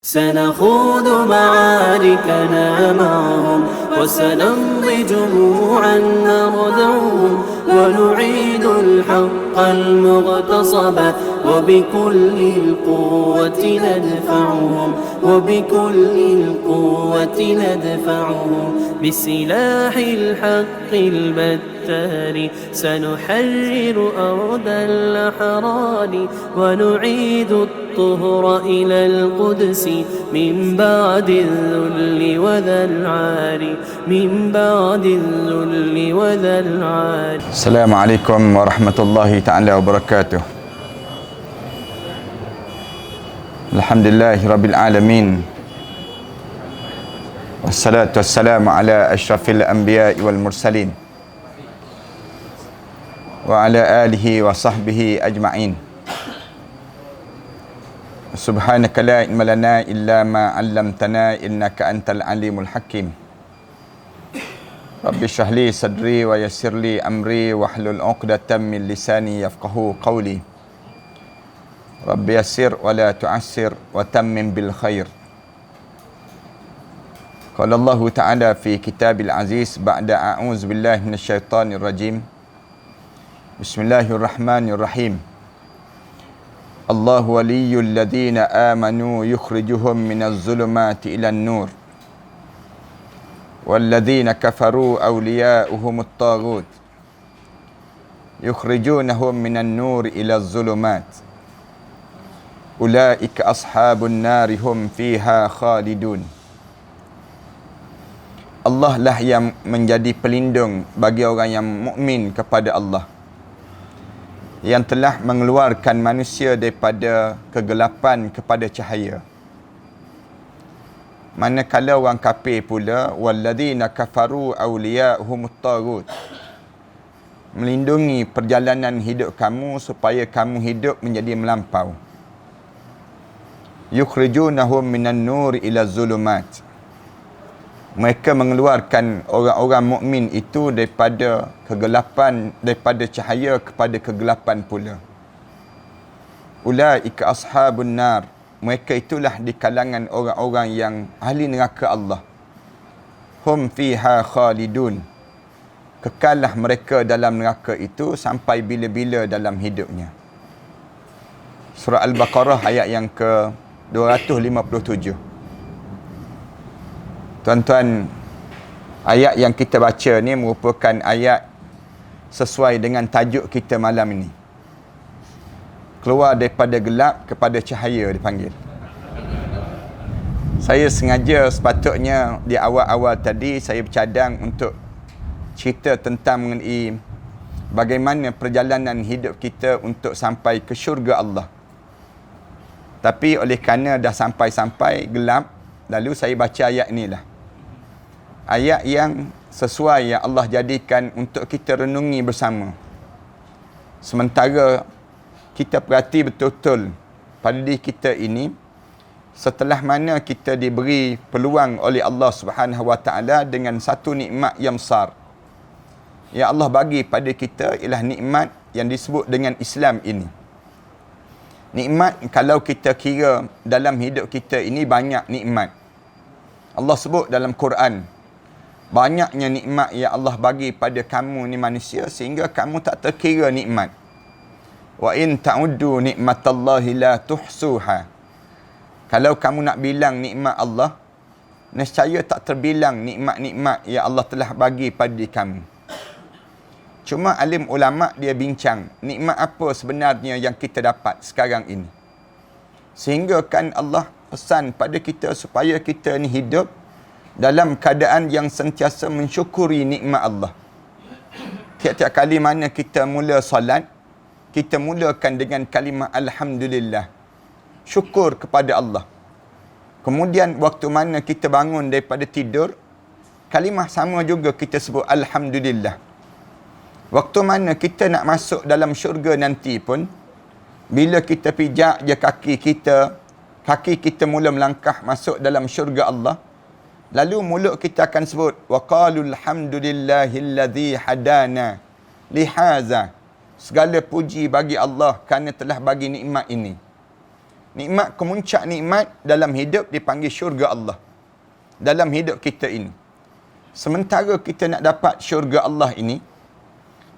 سنخوض معاركنا معهم وسنمضي جموعا نردعهم ونعيد الحق المغتصب وبكل القوة ندفعهم بسلاح الحق البتار سنحرر أرض الأحرار ونعيد الطهر إلى القدس من بعد الذل وذا العار السلام عليكم ورحمة الله تعالى وبركاته. Alhamdulillah Rabbil Alamin. Wassalatu wassalamu ala ashrafil anbiya'i wal mursalin wa ala alihi wa sahbihi ajma'in. Subhanaka la ilma lana illa ma 'allamtana innaka antal alimul hakim. Rabbi shrah li sadri wa yassir li amri wahlul 'uqdatam min lisani yafqahu qawli. Rabbi yassir wa la tu'assir wa tammim bil khair. Qala Allah Ta'ala fi kitabil aziz ba'da a'udzu billahi minasyaitonir rajim. Bismillahirrahmanirrahim. Allahu waliyyul ladzina amanu yukhrijuhum minaz zulumati ilan nur. Wal ladzina kafaru awliya'uhumut taghut. Yukhrijunahum minan nur ilaz zulumat. Ulaika ashabun nari hum fiha khalidun. Allah lah yang menjadi pelindung bagi orang yang mukmin kepada Allah, yang telah mengeluarkan manusia daripada kegelapan kepada cahaya. Manakala orang kafir pula, walladzina kafaru awliya'uhumut taghut, melindungi perjalanan hidup kamu supaya kamu hidup menjadi melampau. Yukhrijunahum minan nur ila zulumat. Mereka mengeluarkan orang-orang mukmin itu daripada kegelapan, daripada cahaya kepada kegelapan pula. Ulaika ashabun nar. Mereka itulah di kalangan orang-orang yang ahli neraka Allah. Hum fiha khalidun. Kekallah mereka dalam neraka itu sampai bila-bila dalam hidupnya. Surah Al-Baqarah ayat yang ke 257. Tuan-tuan, ayat yang kita baca ni merupakan ayat sesuai dengan tajuk kita malam ini. Keluar daripada gelap kepada cahaya dipanggil. Saya sengaja sepatutnya di awal-awal tadi saya bercadang untuk cerita tentang mengenai bagaimana perjalanan hidup kita untuk sampai ke syurga Allah. Tapi oleh kerana dah sampai-sampai gelap, lalu saya baca ayat inilah. Ayat yang sesuai yang Allah jadikan untuk kita renungi bersama. Sementara kita perhati betul-betul pada diri kita ini, setelah mana kita diberi peluang oleh Allah Subhanahu Wa Taala dengan satu nikmat yang besar yang Allah bagi pada kita, ialah nikmat yang disebut dengan Islam ini. Nikmat, kalau kita kira dalam hidup kita ini banyak nikmat. Allah sebut dalam Quran, banyaknya nikmat yang Allah bagi pada kamu ni manusia sehingga kamu tak terkira nikmat. Wa in ta'uddu nikmatallahi la tuhsuha. Kalau kamu nak bilang nikmat Allah, nescaya tak terbilang nikmat-nikmat yang Allah telah bagi pada kamu. Cuma alim ulama' dia bincang, nikmat apa sebenarnya yang kita dapat sekarang ini. Sehingga kan Allah pesan pada kita supaya kita ni hidup dalam keadaan yang sentiasa mensyukuri nikmat Allah. Tiap-tiap kali mana kita mula solat, kita mulakan dengan kalimah Alhamdulillah. Syukur kepada Allah. Kemudian waktu mana kita bangun daripada tidur, kalimah sama juga kita sebut Alhamdulillah. Waktu mana kita nak masuk dalam syurga nanti pun, bila kita pijak je kaki kita mula melangkah masuk dalam syurga Allah, lalu mulut kita akan sebut, wa qalu alhamdulillahilladzi hadana lihaza. Segala puji bagi Allah kerana telah bagi nikmat ini. Nikmat kemuncak nikmat dalam hidup dipanggil syurga Allah. Dalam hidup kita ini. Sementara kita nak dapat syurga Allah ini,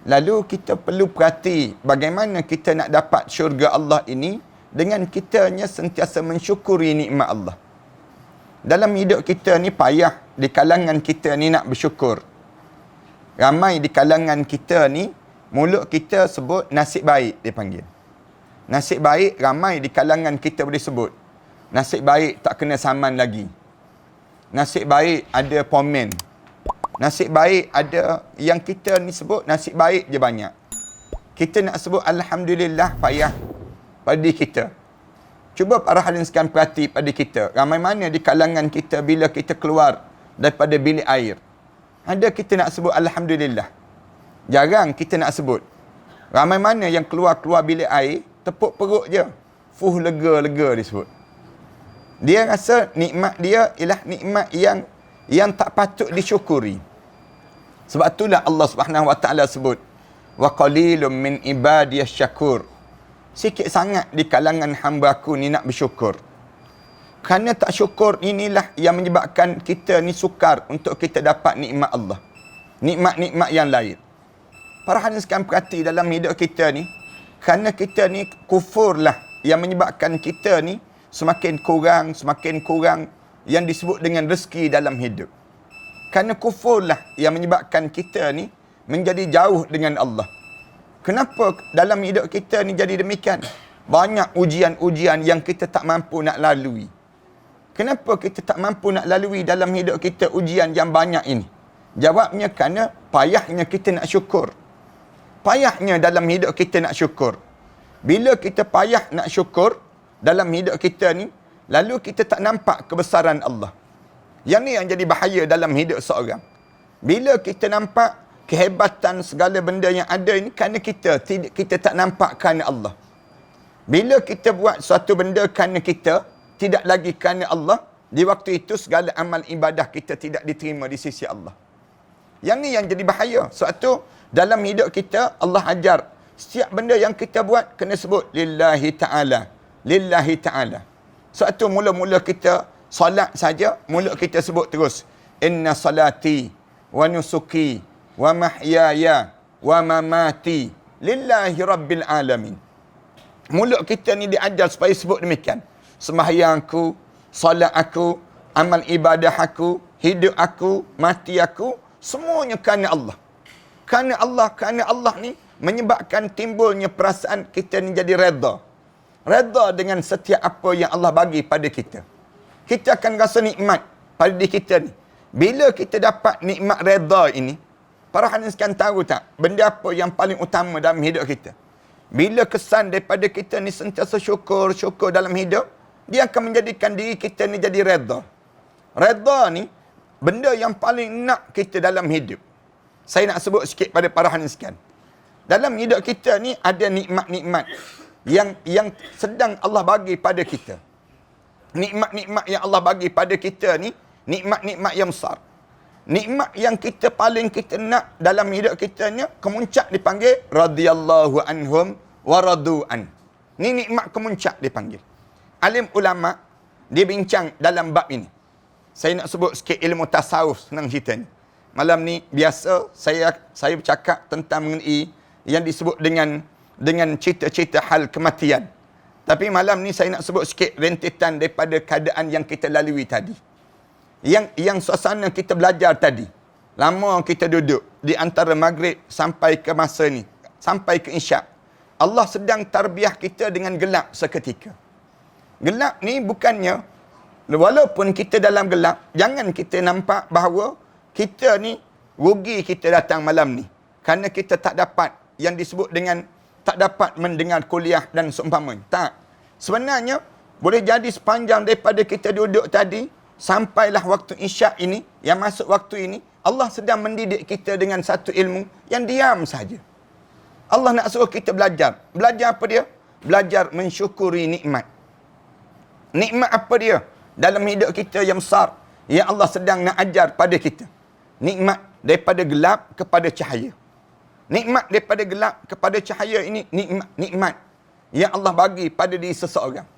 lalu kita perlu perhati bagaimana kita nak dapat syurga Allah ini dengan kitanya sentiasa mensyukuri nikmat Allah. Dalam hidup kita ni payah di kalangan kita ni nak bersyukur. Ramai di kalangan kita ni, mulut kita sebut nasib baik dia panggil. Nasib baik ramai di kalangan kita boleh sebut. Nasib baik tak kena saman lagi. Nasib baik ada pomen. Nasib baik ada yang kita ni sebut nasib baik je banyak. Kita nak sebut Alhamdulillah payah pada diri kita. Cuba para hadirin sekalian perhati pada kita. Ramai mana di kalangan kita bila kita keluar daripada bilik air. Ada kita nak sebut Alhamdulillah. Jarang kita nak sebut. Ramai mana yang keluar bilik air, tepuk perut je. Fuh, lega-lega disebut. Dia rasa nikmat dia ialah nikmat yang tak patut disyukuri. Sebab itulah Allah Subhanahu Wa Taala sebut, wa qalilum min ibadiyas syakur. Sikit sangat di kalangan hamba-Ku ni nak bersyukur. Kerana tak syukur inilah yang menyebabkan kita ni sukar untuk kita dapat nikmat Allah. Nikmat-nikmat yang lain. Para hadirin sekalian perhati dalam hidup kita ni, kerana kita ni kufur lah yang menyebabkan kita ni semakin kurang yang disebut dengan rezeki dalam hidup. Kerana kufur lah yang menyebabkan kita ni menjadi jauh dengan Allah. Kenapa dalam hidup kita ni jadi demikian? Banyak ujian-ujian yang kita tak mampu nak lalui. Kenapa kita tak mampu nak lalui dalam hidup kita ujian yang banyak ini? Jawabnya kerana payahnya kita nak syukur. Payahnya dalam hidup kita nak syukur. Bila kita payah nak syukur dalam hidup kita ni, lalu kita tak nampak kebesaran Allah. Yang ni yang jadi bahaya dalam hidup seorang. Bila kita nampak kehebatan segala benda yang ada ini kerana kita tak nampak kerana Allah. Bila kita buat suatu benda kerana kita, tidak lagi kerana Allah, di waktu itu segala amal ibadah kita tidak diterima di sisi Allah. Yang ni yang jadi bahaya. Sebab tu dalam hidup kita Allah ajar setiap benda yang kita buat kena sebut lillahi ta'ala. Lillahi ta'ala. Sebab tu mula-mula kita solat saja, mulut kita sebut terus inna salati wa nusuki wa mahyaya wa mamati lillahi rabbil alamin. Mulut kita ni diajar supaya sebut demikian. Sembahyangku, solat aku, amal ibadah aku, hidup aku, mati aku, semuanya kerana Allah. Kerana Allah ni menyebabkan timbulnya perasaan kita ni jadi redha. Redha dengan setiap apa yang Allah bagi pada kita. Kita akan rasa nikmat pada diri kita ni. Bila kita dapat nikmat redha ini, para hadirin sekalian tahu tak, benda apa yang paling utama dalam hidup kita? Bila kesan daripada kita ni sentiasa syukur dalam hidup, dia akan menjadikan diri kita ni jadi redha. Redha ni benda yang paling nak kita dalam hidup. Saya nak sebut sikit pada para hadirin sekalian. Dalam hidup kita ni ada nikmat-nikmat yang sedang Allah bagi pada kita. Nikmat-nikmat yang Allah bagi pada kita ni, nikmat-nikmat yang besar. Nikmat yang kita paling kita nak dalam hidup kita ni, kemuncak dipanggil radhiyallahu anhum wa radu'an. Ni nikmat kemuncak dipanggil. Alim ulama dia bincang dalam bab ini. Saya nak sebut sikit ilmu tasawuf, senang cerita ni. Malam ni biasa saya bercakap tentang mengenai yang disebut dengan cerita-cerita hal kematian. Tapi malam ni saya nak sebut sikit rentetan daripada keadaan yang kita lalui tadi. Yang suasana kita belajar tadi. Lama kita duduk di antara maghrib sampai ke masa ni, sampai ke isyak. Allah sedang tarbiyah kita dengan gelap seketika. Gelap ni bukannya, walaupun kita dalam gelap, jangan kita nampak bahawa kita ni rugi kita datang malam ni. Kerana kita tak dapat yang disebut dengan tak dapat mendengar kuliah dan seumpamanya. Tak. Sebenarnya, boleh jadi sepanjang daripada kita duduk tadi, sampailah waktu isyak ini, yang masuk waktu ini, Allah sedang mendidik kita dengan satu ilmu yang diam saja. Allah nak suruh kita belajar. Belajar apa dia? Belajar mensyukuri nikmat. Nikmat apa dia? Dalam hidup kita yang besar, yang Allah sedang nak ajar pada kita. Nikmat daripada gelap kepada cahaya. Nikmat daripada gelap kepada cahaya ini nikmat yang Allah bagi pada diri seseorang.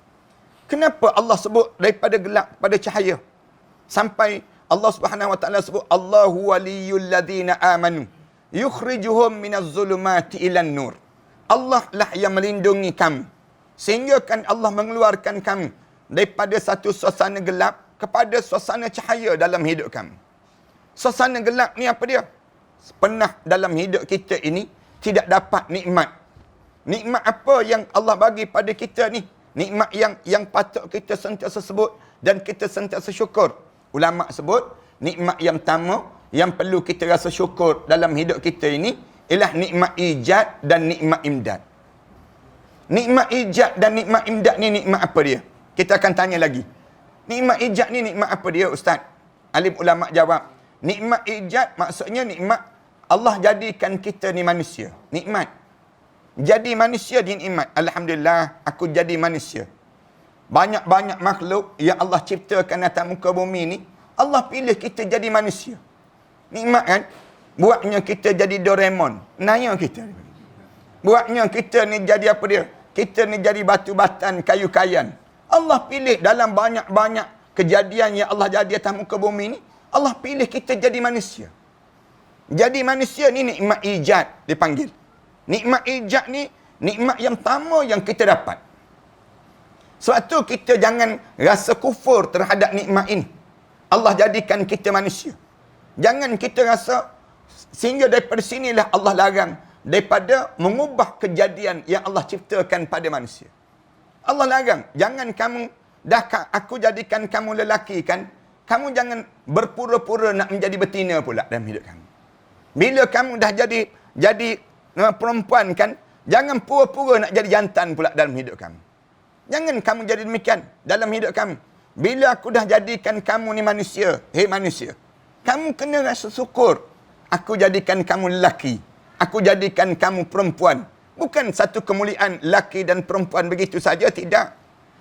Kenapa Allah sebut daripada gelap pada cahaya? Sampai Allah Subhanahu wa taala sebut Allahu waliyul ladzina amanu yukhrijuhum minaz zulumati ilan nur. Allah lah yang melindungi kamu. Sehingga kan Allah mengeluarkan kamu daripada satu suasana gelap kepada suasana cahaya dalam hidup kamu. Suasana gelap ni apa dia? Pernah dalam hidup kita ini tidak dapat nikmat. Nikmat apa yang Allah bagi pada kita ni? Nikmat yang patut kita sentiasa sebut dan kita sentiasa syukur. Ulama sebut, nikmat yang pertama yang perlu kita rasa syukur dalam hidup kita ini ialah nikmat ijad dan nikmat imdad. Nikmat ijad dan nikmat imdad ni nikmat apa dia? Kita akan tanya lagi. Nikmat ijad ni nikmat apa dia, Ustaz? Alim ulama jawab, nikmat ijad maksudnya nikmat Allah jadikan kita ni manusia. Nikmat. Jadi manusia di nikmat. Alhamdulillah, aku jadi manusia. Banyak-banyak makhluk yang Allah ciptakan atas muka bumi ni, Allah pilih kita jadi manusia. Nikmat kan? Buatnya kita jadi Doraemon. Naya kita. Buatnya kita ni jadi apa dia? Kita ni jadi batu batan, kayu kayan. Allah pilih dalam banyak-banyak kejadian yang Allah jadi atas muka bumi ni, Allah pilih kita jadi manusia. Jadi manusia ni nikmat ijad dipanggil. Nikmat ijad ni nikmat yang pertama yang kita dapat. Sebab tu kita jangan rasa kufur terhadap nikmat ini. Allah jadikan kita manusia. Jangan kita rasa, sehingga daripada sinilah Allah larang daripada mengubah kejadian yang Allah ciptakan pada manusia. Allah larang, jangan kamu, aku jadikan kamu lelaki kan, kamu jangan berpura-pura nak menjadi betina pula dalam hidup kamu. Bila kamu dah jadi perempuan kan, jangan pura-pura nak jadi jantan pula dalam hidup kamu. Jangan kamu jadi demikian dalam hidup kamu. Bila aku dah jadikan kamu ni manusia, hei manusia, kamu kena rasa syukur. Aku jadikan kamu lelaki. Aku jadikan kamu perempuan. Bukan satu kemuliaan lelaki dan perempuan begitu saja, tidak.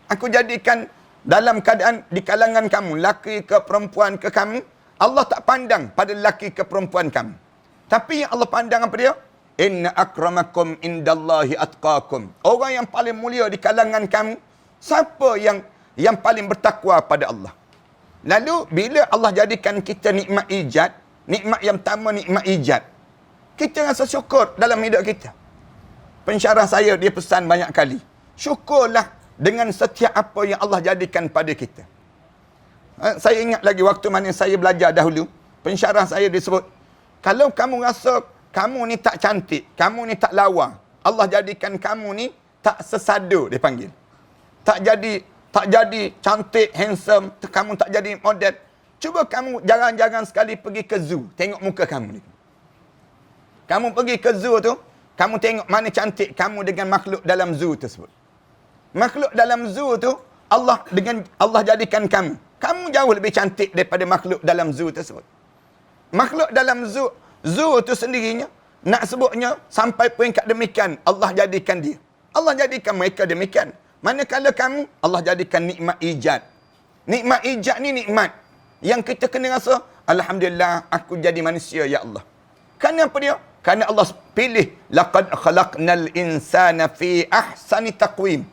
Aku jadikan dalam keadaan di kalangan kamu, lelaki ke perempuan ke kamu, Allah tak pandang pada lelaki ke perempuan kamu. Tapi yang Allah pandang apa dia? Inna akramakum indallahi atqakum. Orang yang paling mulia di kalangan kamu, siapa yang paling bertakwa pada Allah. Lalu bila Allah jadikan kita nikmat ijad, nikmat yang pertama nikmat ijad, kita rasa syukur dalam hidup kita. Pensyarah saya dia pesan banyak kali, syukurlah dengan setiap apa yang Allah jadikan pada kita. Saya ingat lagi waktu mana saya belajar dahulu, pensyarah saya disebut, kalau kamu rasa kamu ni tak cantik, kamu ni tak lawa, Allah jadikan kamu ni tak sesado, dia panggil. Tak jadi cantik, handsome, kamu tak jadi model. Cuba kamu jarang-jarang sekali pergi ke zoo, tengok muka kamu ni. Kamu pergi ke zoo tu, kamu tengok mana cantik kamu dengan makhluk dalam zoo tersebut. Makhluk dalam zoo tu, Allah jadikan kamu jauh lebih cantik daripada makhluk dalam zoo tersebut. Makhluk dalam zoo tu sendirinya, nak sebutnya sampai peringkat demikian, Allah jadikan dia. Allah jadikan mereka demikian. Manakala kamu, Allah jadikan nikmat ijad. Nikmat ijad ni nikmat yang kita kena rasa, alhamdulillah aku jadi manusia ya Allah. Kerana apa dia? Kerana Allah pilih, laqad khalaqnal insana fi ahsani taqwim.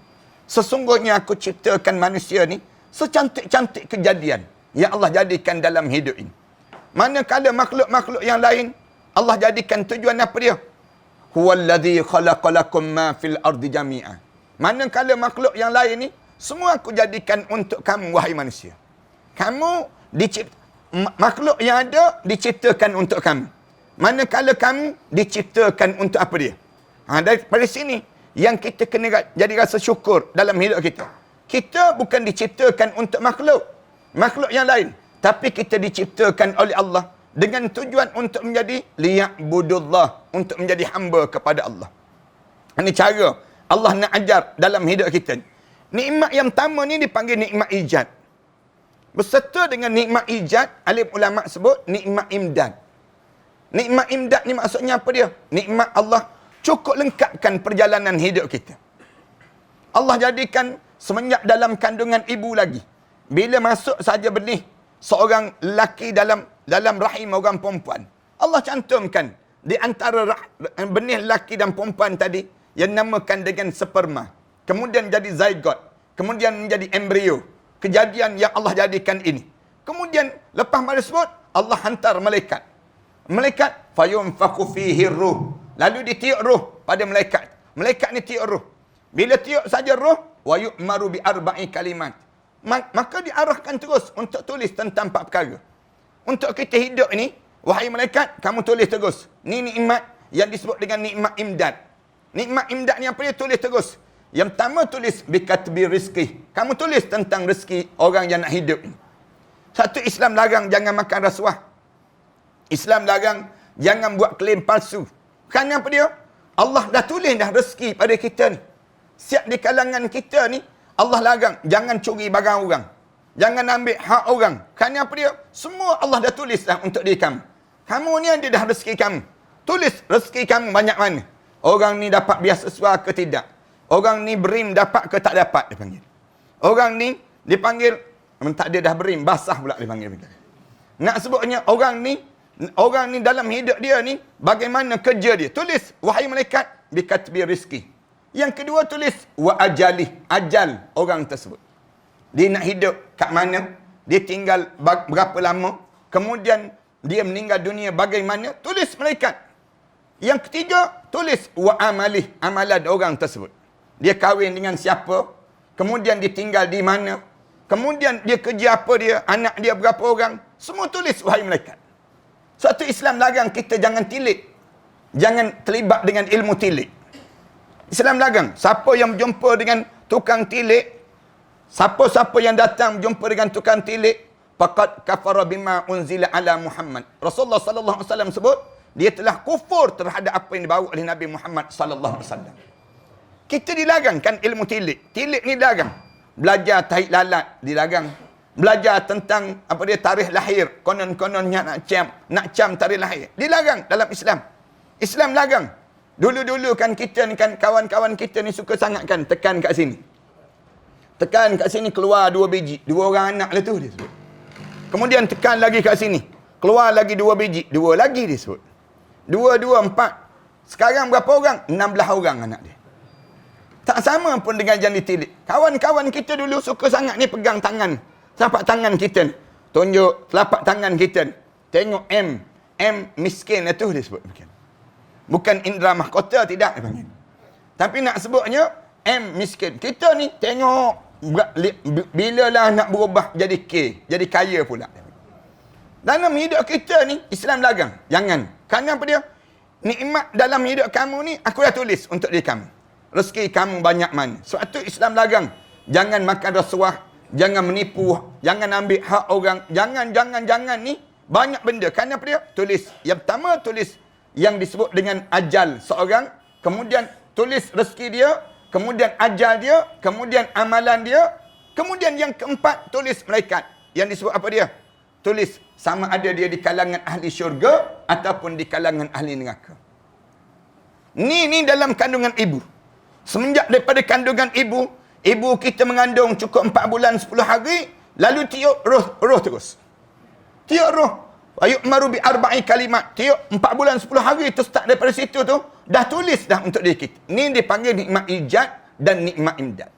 Sesungguhnya aku ciptakan manusia ni secantik-cantik kejadian yang Allah jadikan dalam hidup ini. Manakala makhluk-makhluk yang lain, Allah jadikan tujuan apa dia? Huwallazi khalaqalakum ma fil ardi jami'a. Manakala makhluk yang lain ni, semua aku jadikan untuk kamu, wahai manusia. Kamu makhluk yang ada diciptakan untuk kamu. Manakala kamu diciptakan untuk apa dia? Daripada sini yang kita kena jadi rasa syukur dalam hidup kita. Kita bukan diciptakan untuk makhluk yang lain, tapi kita diciptakan oleh Allah dengan tujuan untuk menjadi liya'budullah, untuk menjadi hamba kepada Allah. Ini cara Allah nak ajar dalam hidup kita. Nikmat yang pertama ni dipanggil nikmat ijad. Berserta dengan nikmat ijad, alim ulama sebut nikmat imdad. Nikmat imdad ni maksudnya apa dia? Nikmat Allah cukup lengkapkan perjalanan hidup kita. Allah jadikan semenjak dalam kandungan ibu lagi, bila masuk saja benih seorang lelaki dalam rahim orang perempuan, Allah cantumkan di antara benih lelaki dan perempuan tadi yang namakan dengan sperma, kemudian jadi zygote, kemudian menjadi embrio. Kejadian yang Allah jadikan ini. Kemudian lepas pada sebut, Allah hantar malaikat. Malaikat fayunfakhu fihi ruh. Lalu ditiup roh pada malaikat. Malaikat ni tiup roh. Bila tiup saja roh, wa yu'maru bi arba'i kalimat. Maka diarahkan terus untuk tulis tentang 4 perkara. Untuk kita hidup ni, wahai malaikat, kamu tulis terus. Ni nikmat yang disebut dengan nikmat imdad. Nikmat imdad ni apa dia? Tulis terus. Yang pertama tulis bikatbi rizki. Kamu tulis tentang rezeki orang yang nak hidup ni. Satu, Islam larang jangan makan rasuah. Islam larang jangan buat klaim palsu. Kerana apa dia? Allah dah tulis dah rezeki pada kita ni. Siap di kalangan kita ni, Allah larang jangan curi barang orang. Jangan ambil hak orang. Kerana apa dia? Semua Allah dah tulis dah untuk diri kamu. Kamu ni ada dah rezeki kamu. Tulis rezeki kamu banyak mana. Orang ni dapat beasiswa ke tidak. Orang ni berim dapat ke tak dapat, dia panggil. Orang ni dipanggil, tak ada dah berim, basah pula dipanggil. Nak sebutnya orang ni dalam hidup dia ni, bagaimana kerja dia. Tulis, wahai malaikat, bikatbi rizki. Yang kedua tulis, wa ajalih, ajal orang tersebut. Dia nak hidup kat mana, dia tinggal berapa lama, kemudian dia meninggal dunia bagaimana, tulis malaikat. Yang ketiga, tulis wa amalih, amalan orang tersebut. Dia kahwin dengan siapa, kemudian dia tinggal di mana, kemudian dia kerja apa dia, anak dia berapa orang, semua tulis wahai malaikat. Suatu Islam larang kita jangan tilik, jangan terlibat dengan ilmu tilik. Islam larang, siapa yang berjumpa dengan tukang tilik, siapa-siapa yang datang berjumpa dengan tukang tilik, faqad kafara bima unzila ala Muhammad. Rasulullah sallallahu alaihi wasallam sebut, dia telah kufur terhadap apa yang dibawa oleh Nabi Muhammad sallallahu alaihi wasallam. Kita dilarangkan ilmu tilik. Tilik ni dilarang. Belajar tahi lalat dilarang. Belajar tentang apa dia tarikh lahir, konon-kononnya nak cam tarikh lahir. Dilarang dalam Islam. Islam larang. Dulu-dulu kan kita ni kan kawan-kawan kita ni suka sangat kan tekan kat sini. Tekan kat sini keluar 2 biji, 2 orang anak lah tu dia sebut. Kemudian tekan lagi kat sini, keluar lagi 2 biji, 2 lagi dia sebut. 2, 4. Sekarang berapa orang? 16 orang anak dia. Tak sama pun dengan yang ditilik. Kawan-kawan kita dulu suka sangat ni pegang tangan. Telapak tangan kita ni. Tunjuk telapak tangan kita ni. Tengok M. M miskin itu dia sebut. Bukan indera mahkota, tidak. Tapi nak sebutnya M miskin. Kita ni tengok bilalah nak berubah jadi K. Jadi kaya pula. Dalam hidup kita ni, Islam larang. Jangan. Kerana apa dia? Nikmat dalam hidup kamu ni, aku dah tulis untuk diri kamu. Rezeki kamu banyak mana. Sebab tu Islam larang. Jangan makan rasuah. Jangan menipu. Jangan ambil hak orang. Jangan ni. Banyak benda. Kerana apa dia? Tulis. Yang pertama tulis yang disebut dengan ajal seorang. Kemudian tulis rezeki dia. Kemudian ajal dia. Kemudian amalan dia. Kemudian yang keempat tulis malaikat. Yang disebut apa dia? Tulis sama ada dia di kalangan ahli syurga ataupun di kalangan ahli neraka. Ni dalam kandungan ibu. Semenjak daripada kandungan ibu kita mengandung cukup 4 bulan 10 hari, lalu tiup roh terus. Tiup roh. Ayu'maru bi arba'i kalimat. Tiup 4 bulan 10 hari tu start daripada situ tu, dah tulis dah untuk diri kita. Ni dipanggil nikmat ijad dan nikmat imdad.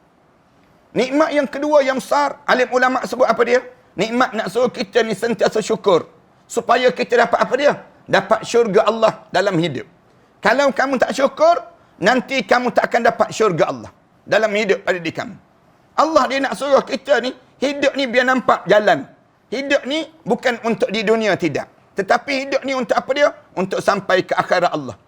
Nikmat yang kedua yang besar, alim ulama sebut apa dia? Nikmat nak suruh kita ni sentiasa syukur. Supaya kita dapat apa dia? Dapat syurga Allah dalam hidup. Kalau kamu tak syukur, nanti kamu tak akan dapat syurga Allah dalam hidup pada diri kamu. Allah dia nak suruh kita ni, hidup ni biar nampak jalan. Hidup ni bukan untuk di dunia, tidak. Tetapi hidup ni untuk apa dia? Untuk sampai ke akhirat Allah.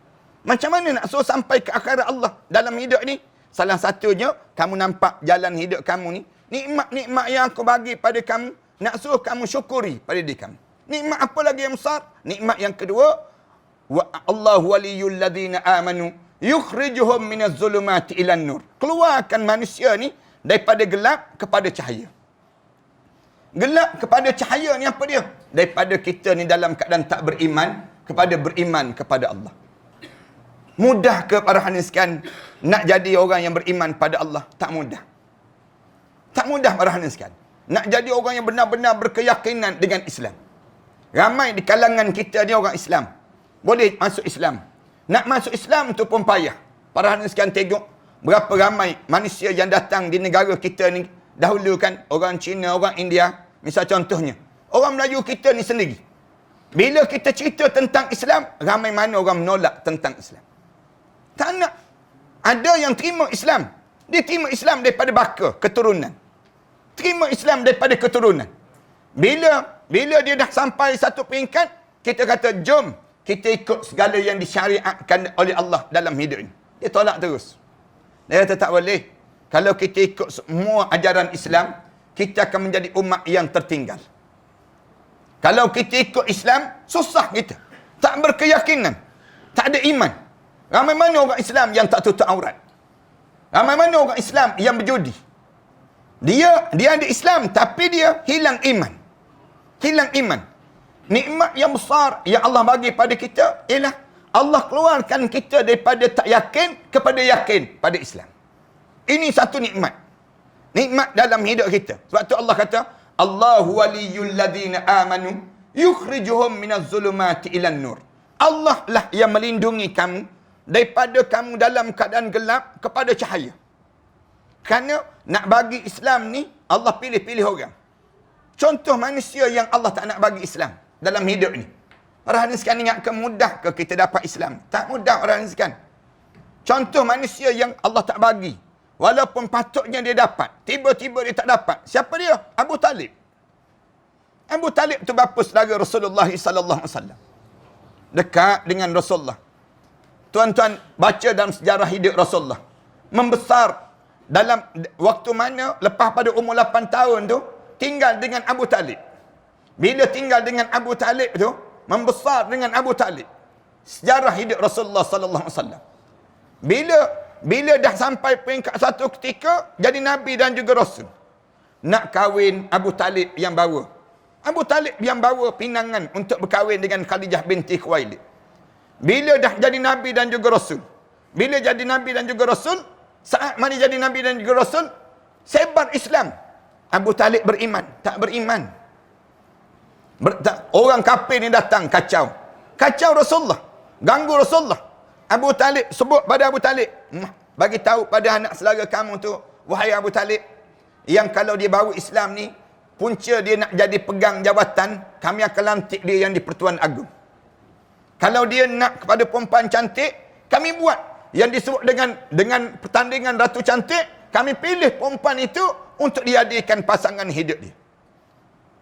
Macam mana nak suruh sampai ke akhirat Allah dalam hidup ni? Salah satunya, kamu nampak jalan hidup kamu ni. Nikmat-nikmat yang aku bagi pada kamu, nak suruh kamu syukuri pada diri kamu. Nikmat apa lagi yang besar? Nikmat yang kedua, Allahu waliyul ladzina amanu yukhrijuhum minaz zulumati ilan nur. Keluarkan manusia ni daripada gelap kepada cahaya. Gelap kepada cahaya ni apa dia? Daripada kita ni dalam keadaan tak beriman kepada beriman kepada Allah. Mudah ke para hadirin sekalian nak jadi orang yang beriman pada Allah? Tak mudah. Tak mudah para hadirin sekalian. Nak jadi orang yang benar-benar berkeyakinan dengan Islam. Ramai di kalangan kita ni orang Islam. Boleh masuk Islam. Nak masuk Islam tu pun payah. Para hadirin sekalian tengok Berapa ramai manusia yang datang di negara kita ni dahulu kan, orang Cina, orang India, misal contohnya. Orang Melayu kita ni sendiri. Bila kita cerita tentang Islam, ramai mana orang menolak tentang Islam. Tak nak. Ada yang terima Islam. Dia terima Islam daripada baka, keturunan. Terima Islam daripada keturunan. Bila dia dah sampai satu peringkat, kita kata, jom kita ikut segala yang disyariatkan oleh Allah dalam hidup ini. Dia tolak terus. Dia kata tak boleh. Kalau kita ikut semua ajaran Islam, kita akan menjadi umat yang tertinggal. Kalau kita ikut Islam, susah kita. Tak berkeyakinan. Tak ada iman. Ramai mana orang Islam yang tak tutup aurat? Ramai mana orang Islam yang berjudi? Dia ada Islam, tapi dia hilang iman. Hilang iman. Nikmat yang besar yang Allah bagi pada kita ialah Allah keluarkan kita daripada tak yakin kepada yakin pada Islam. Ini satu nikmat. Nikmat dalam hidup kita. Sebab tu Allah kata, Allahu waliyul ladina amanu yukhrijuhum minaz zulumati ilan nur. Allah lah yang melindungi kamu daripada kamu dalam keadaan gelap kepada cahaya. Kerana nak bagi Islam ni, Allah pilih-pilih orang. Contoh manusia yang Allah tak nak bagi Islam dalam hidup ni. Orang ni sekarang ingat ke mudah ke kita dapat Islam? Tak mudah orang ni sekarang. Contoh manusia yang Allah tak bagi. Walaupun patutnya dia dapat. Tiba-tiba dia tak dapat. Siapa dia? Abu Talib. Abu Talib tu bapa saudara Rasulullah SAW. Dekat dengan Rasulullah. Tuan-tuan baca dalam sejarah hidup Rasulullah. Membesar dalam waktu mana lepas pada umur 8 tahun tu, tinggal dengan Abu Talib. Bila tinggal dengan Abu Talib tu, membesar dengan Abu Talib. Sejarah hidup Rasulullah SAW. Bila dah sampai peringkat satu ketika, jadi Nabi dan juga Rasul. Nak kahwin Abu Talib yang bawa. Abu Talib yang bawa pinangan untuk berkahwin dengan Khadijah binti Khuwailid. Bila dah jadi Nabi dan juga Rasul. Bila jadi Nabi dan juga Rasul, saat mana jadi Nabi dan juga Rasul, sebar Islam. Abu Talib beriman. Tak beriman. Orang kafir ni datang kacau. Kacau Rasulullah. Ganggu Rasulullah. Abu Talib sebut pada Abu Talib, bagi tahu pada anak saudara kamu tu, wahai Abu Talib, yang kalau dia bawa Islam ni, punca dia nak jadi pegang jawatan, kami akan lantik dia yang di Pertuan Agong. Kalau dia nak kepada perempuan cantik, kami buat yang disebut dengan pertandingan Ratu Cantik, kami pilih perempuan itu untuk diadakan pasangan hidup dia.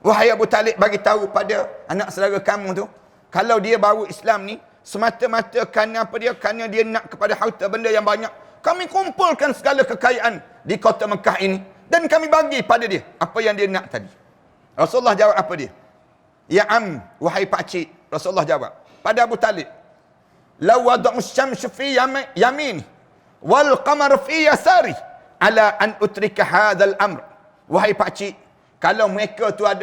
Wahai Abu Talib, bagi tahu pada anak saudara kamu tu, kalau dia bawa Islam ni, semata-mata kerana apa dia? Kerana dia nak kepada harta benda yang banyak. Kami kumpulkan segala kekayaan di kota Mekah ini dan kami bagi pada dia apa yang dia nak tadi. Rasulullah jawab apa dia? Ya am, wahai pakcik. Rasulullah jawab pada Abu Talib, law wada'u syamsu fi yamin wal qamar fi yasari ala an utrika hadzal amr. Wahai pakcik, kalau mereka tu ada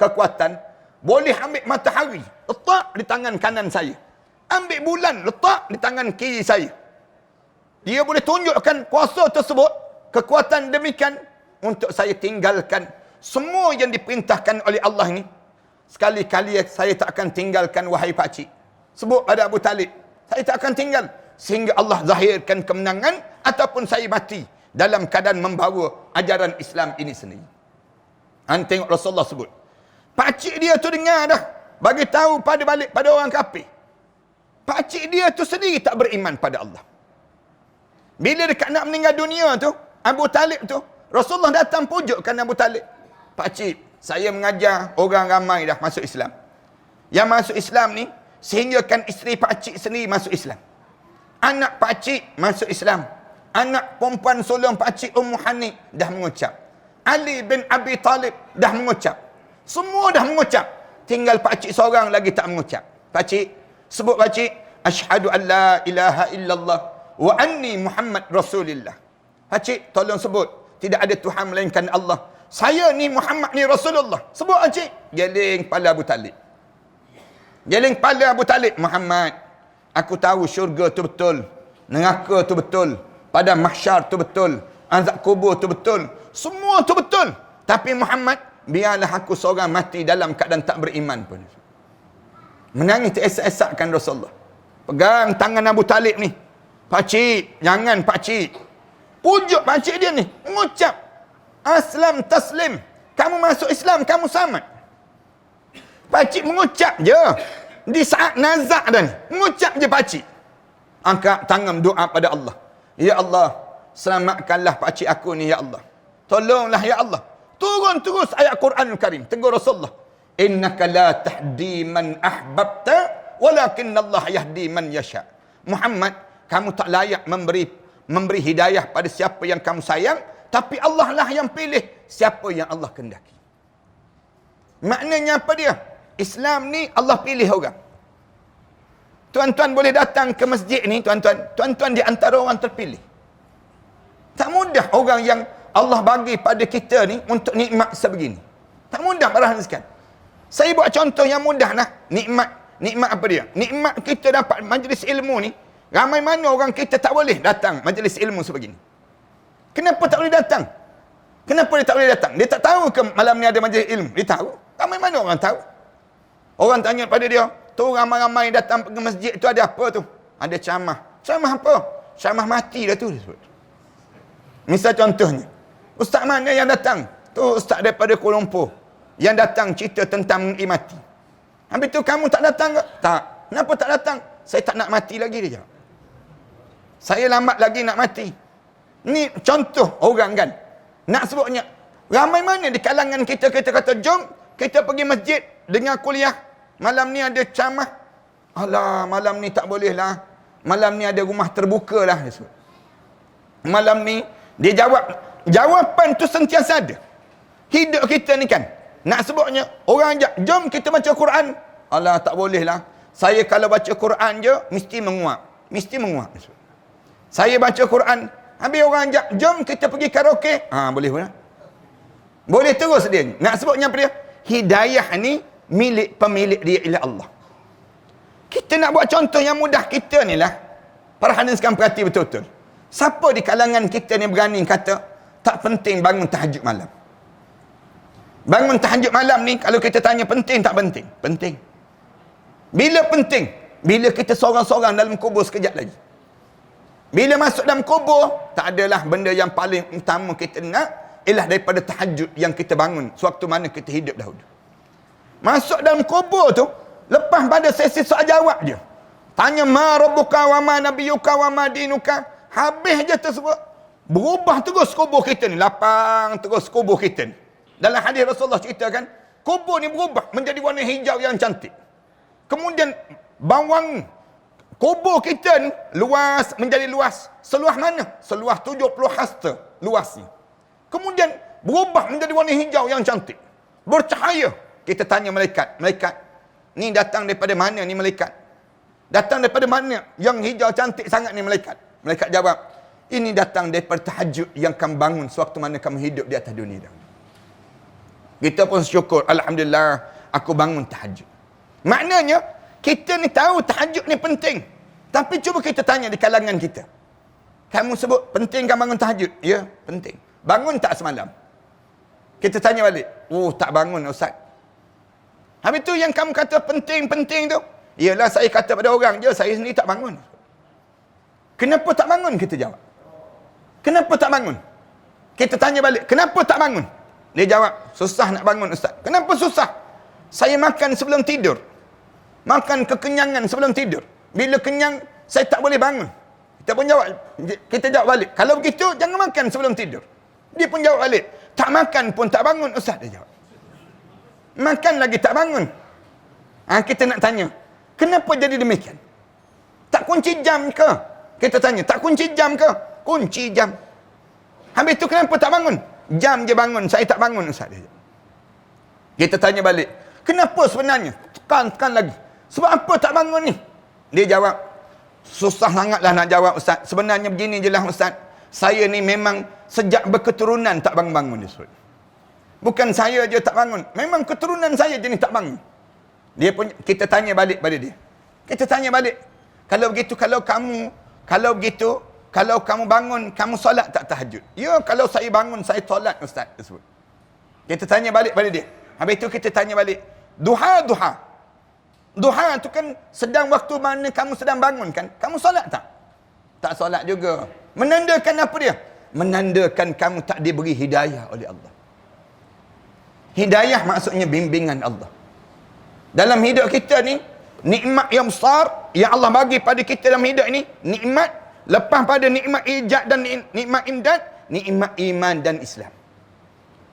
kekuatan, boleh ambil matahari, letak di tangan kanan saya. Ambil bulan, letak di tangan kiri saya. Dia boleh tunjukkan kuasa tersebut, kekuatan demikian, untuk saya tinggalkan semua yang diperintahkan oleh Allah ini. Sekali-kali saya tak akan tinggalkan, wahai pakcik. Sebut pada Abu Talib, saya tak akan tinggal sehingga Allah zahirkan kemenangan ataupun saya mati dalam keadaan membawa ajaran Islam ini sendiri. Tengok Rasulullah sebut. Pakcik dia tu dengar dah, bagi tahu balik pada orang kafir. Pakcik dia tu sendiri tak beriman pada Allah. Bila dekat nak meninggal dunia tu, Abu Talib tu, Rasulullah datang pujukkan Abu Talib. Pakcik, saya mengajar orang ramai dah masuk Islam. Yang masuk Islam ni, sehingga kan isteri pakcik sendiri masuk Islam. Anak pakcik masuk Islam. Anak perempuan sulung pakcik Ummu Hani dah mengucap. Ali bin Abi Talib dah mengucap. Semua dah mengucap. Tinggal pakcik seorang lagi tak mengucap. Pakcik, sebut pakcik, asyhadu an la ilaha illallah wa anni Muhammad Rasulullah. Pakcik, tolong sebut, tidak ada Tuhan melainkan Allah. Saya ni Muhammad ni Rasulullah. Sebut pakcik. Geling kepala Abu Talib. Geling kepala Abu Talib. Muhammad, aku tahu syurga tu betul. Neraka tu betul. Padang mahsyar tu betul. Azab kubur tu betul. Semua tu betul. Tapi Muhammad, biarlah aku seorang mati dalam keadaan tak beriman pun. Menangis teresak-esakkan Rasulullah. Pegang tangan Abu Talib ni. Pakcik, jangan pakcik. Pujuk pakcik dia ni. Mengucap. Aslam taslim. Kamu masuk Islam, kamu selamat. Pakcik mengucap je. Di saat nazak dah ni. Mengucap je pakcik. Angkat tangan doa pada Allah. Ya Allah, selamatkanlah pakcik aku ni, ya Allah. Tolonglah, ya Allah. Turun terus ayat Quranul Karim. Tegur Rasulullah. Innaka la tahdi man ahbabta, walakin Allah yahdi man yasha. Muhammad, kamu tak layak memberi hidayah pada siapa yang kamu sayang, tapi Allah lah yang pilih siapa yang Allah kehendaki. Maknanya apa dia? Islam ni Allah pilih orang. Tuan-tuan boleh datang ke masjid ni, tuan-tuan di antara orang terpilih. Tak mudah orang yang Allah bagi pada kita ni untuk nikmat sebegini. Tak mudah para hadirin sekalian. Saya buat contoh yang mudah lah. Nikmat apa dia? Nikmat kita dapat majlis ilmu ni. Ramai mana orang kita tak boleh datang majlis ilmu sebegini. Kenapa tak boleh datang? Kenapa dia tak boleh datang? Dia tak tahu ke malam ni ada majlis ilmu? Dia tahu. Ramai mana orang tahu? Orang tanya pada dia, tu ramai-ramai datang ke masjid tu ada apa tu? Ada ceramah. Ceramah apa? Ceramah mati dah tu. Misal contohnya, ustaz mana yang datang? Tu ustaz daripada Kuala Lumpur. Yang datang cerita tentang mengenai mati. Habis tu kamu tak datang ke? Tak. Kenapa tak datang? Saya tak nak mati lagi, dia jawab. Saya lambat lagi nak mati. Ni contoh orang kan. Nak sebutnya, ramai mana di kalangan kita kata, jom kita pergi masjid dengar kuliah. Malam ni ada ceramah. Alah, malam ni tak boleh lah. Malam ni ada rumah terbuka lah. Malam ni, dia jawab. Jawapan tu sentiasa ada. Hidup kita ni kan. Nak sebutnya, orang ajak, jom kita baca Quran. Alah, tak boleh lah. Saya kalau baca Quran je, mesti menguap. Mesti menguap. Saya baca Quran. Habis orang ajak, jom kita pergi karaoke. Boleh pun lah. Boleh terus dia. Nak sebutnya apa dia? Hidayah ni milik pemilik dia ialah Allah. Kita nak buat contoh yang mudah kita ni lah. Para hadirin sekalian perhati betul-betul. Siapa di kalangan kita ni berani kata tak penting bangun tahajud malam? Bangun tahajud malam ni kalau kita tanya penting tak penting? Penting. Bila penting? Bila kita seorang-seorang dalam kubur sekejap lagi. Bila masuk dalam kubur, tak adalah benda yang paling utama kita nak ialah daripada tahajud yang kita bangun sewaktu mana kita hidup dahulu. Masuk dalam kubur tu, lepas pada sesi soal jawab je. Tanya ma rabbuka wa ma nabiyuka wa ma dinuka. Habis je tersebut. Berubah terus kubur kita ni. Lapang terus kubur kita ni. Dalam hadis Rasulullah ceritakan, kubur ni berubah menjadi warna hijau yang cantik. Kemudian bawang kubur kita ni luas menjadi luas. Seluas mana? Seluas 70 hasta luasnya. Kemudian berubah menjadi warna hijau yang cantik. Bercahaya. Kita tanya malaikat, ni datang daripada mana ni malaikat? Datang daripada mana yang hijau cantik sangat ni malaikat? Malaikat jawab, ini datang daripada tahajud yang kamu bangun sewaktu mana kamu hidup di atas dunia. Kita pun syukur, alhamdulillah aku bangun tahajud. Maknanya kita ni tahu tahajud ni penting. Tapi cuba kita tanya di kalangan kita. Kamu sebut penting kan bangun tahajud? Ya, penting. Bangun tak semalam? Kita tanya balik. Oh, tak bangun ustaz. Habis tu yang kamu kata penting-penting tu, ialah saya kata pada orang je, saya sendiri tak bangun. Kenapa tak bangun? Kita jawab. Kenapa tak bangun? Kita tanya balik, kenapa tak bangun? Dia jawab, susah nak bangun ustaz. Kenapa susah? Saya makan sebelum tidur. Makan kekenyangan sebelum tidur. Bila kenyang, saya tak boleh bangun. Kita jawab balik, kalau begitu, jangan makan sebelum tidur. Dia pun jawab balik, tak makan pun tak bangun ustaz. Dia jawab. Makan lagi tak bangun. Kita nak tanya, kenapa jadi demikian? Tak kunci jam ke? Kita tanya, tak kunci jam ke? Kunci jam. Habis tu kenapa tak bangun? Jam je bangun, saya tak bangun ustaz. Kita tanya balik, kenapa sebenarnya? Tekan lagi. Sebab apa tak bangun ni? Dia jawab, susah sangatlah nak jawab ustaz. Sebenarnya begini je lah ustaz. Saya ni memang sejak berketurunan tak bangun-bangun dia sebut. Bukan saya je tak bangun. Memang keturunan saya jenis tak bangun. Dia pun, kita tanya balik pada dia. Kita tanya balik. Kalau begitu, kalau kamu bangun, kamu solat tak tahajud? Ya, kalau saya bangun, saya solat ustaz. Tersebut. Kita tanya balik pada dia. Habis itu kita tanya balik. Duha. Duha tu kan sedang waktu mana kamu sedang bangun kan? Kamu solat tak? Tak solat juga. Menandakan apa dia? menandakan kamu tak diberi hidayah oleh Allah. Hidayah maksudnya bimbingan Allah. Dalam hidup kita ni, nikmat yang besar yang Allah bagi pada kita dalam hidup ni, nikmat lepas pada nikmat ijad dan nikmat imdad, nikmat iman dan Islam.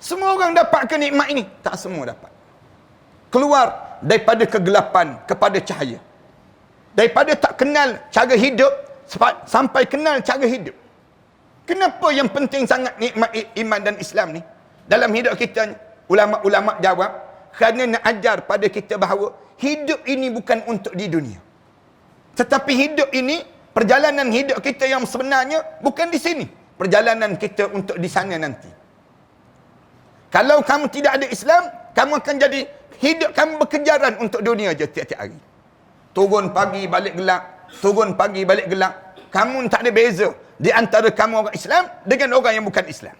Semua orang dapat ke nikmat ini? Tak semua dapat. Keluar daripada kegelapan kepada cahaya. Daripada tak kenal cara hidup sampai kenal cara hidup. Kenapa yang penting sangat nikmat iman dan Islam ni dalam hidup kita ni? Ulama-ulama jawab, kerana nak ajar pada kita bahawa hidup ini bukan untuk di dunia. Tetapi hidup ini, perjalanan hidup kita yang sebenarnya bukan di sini. Perjalanan kita untuk di sana nanti. Kalau kamu tidak ada Islam, kamu akan jadi, hidup kamu berkejaran untuk dunia je tiap-tiap hari. Turun pagi balik gelap, turun pagi balik gelap. Kamu tak ada beza di antara kamu orang Islam dengan orang yang bukan Islam.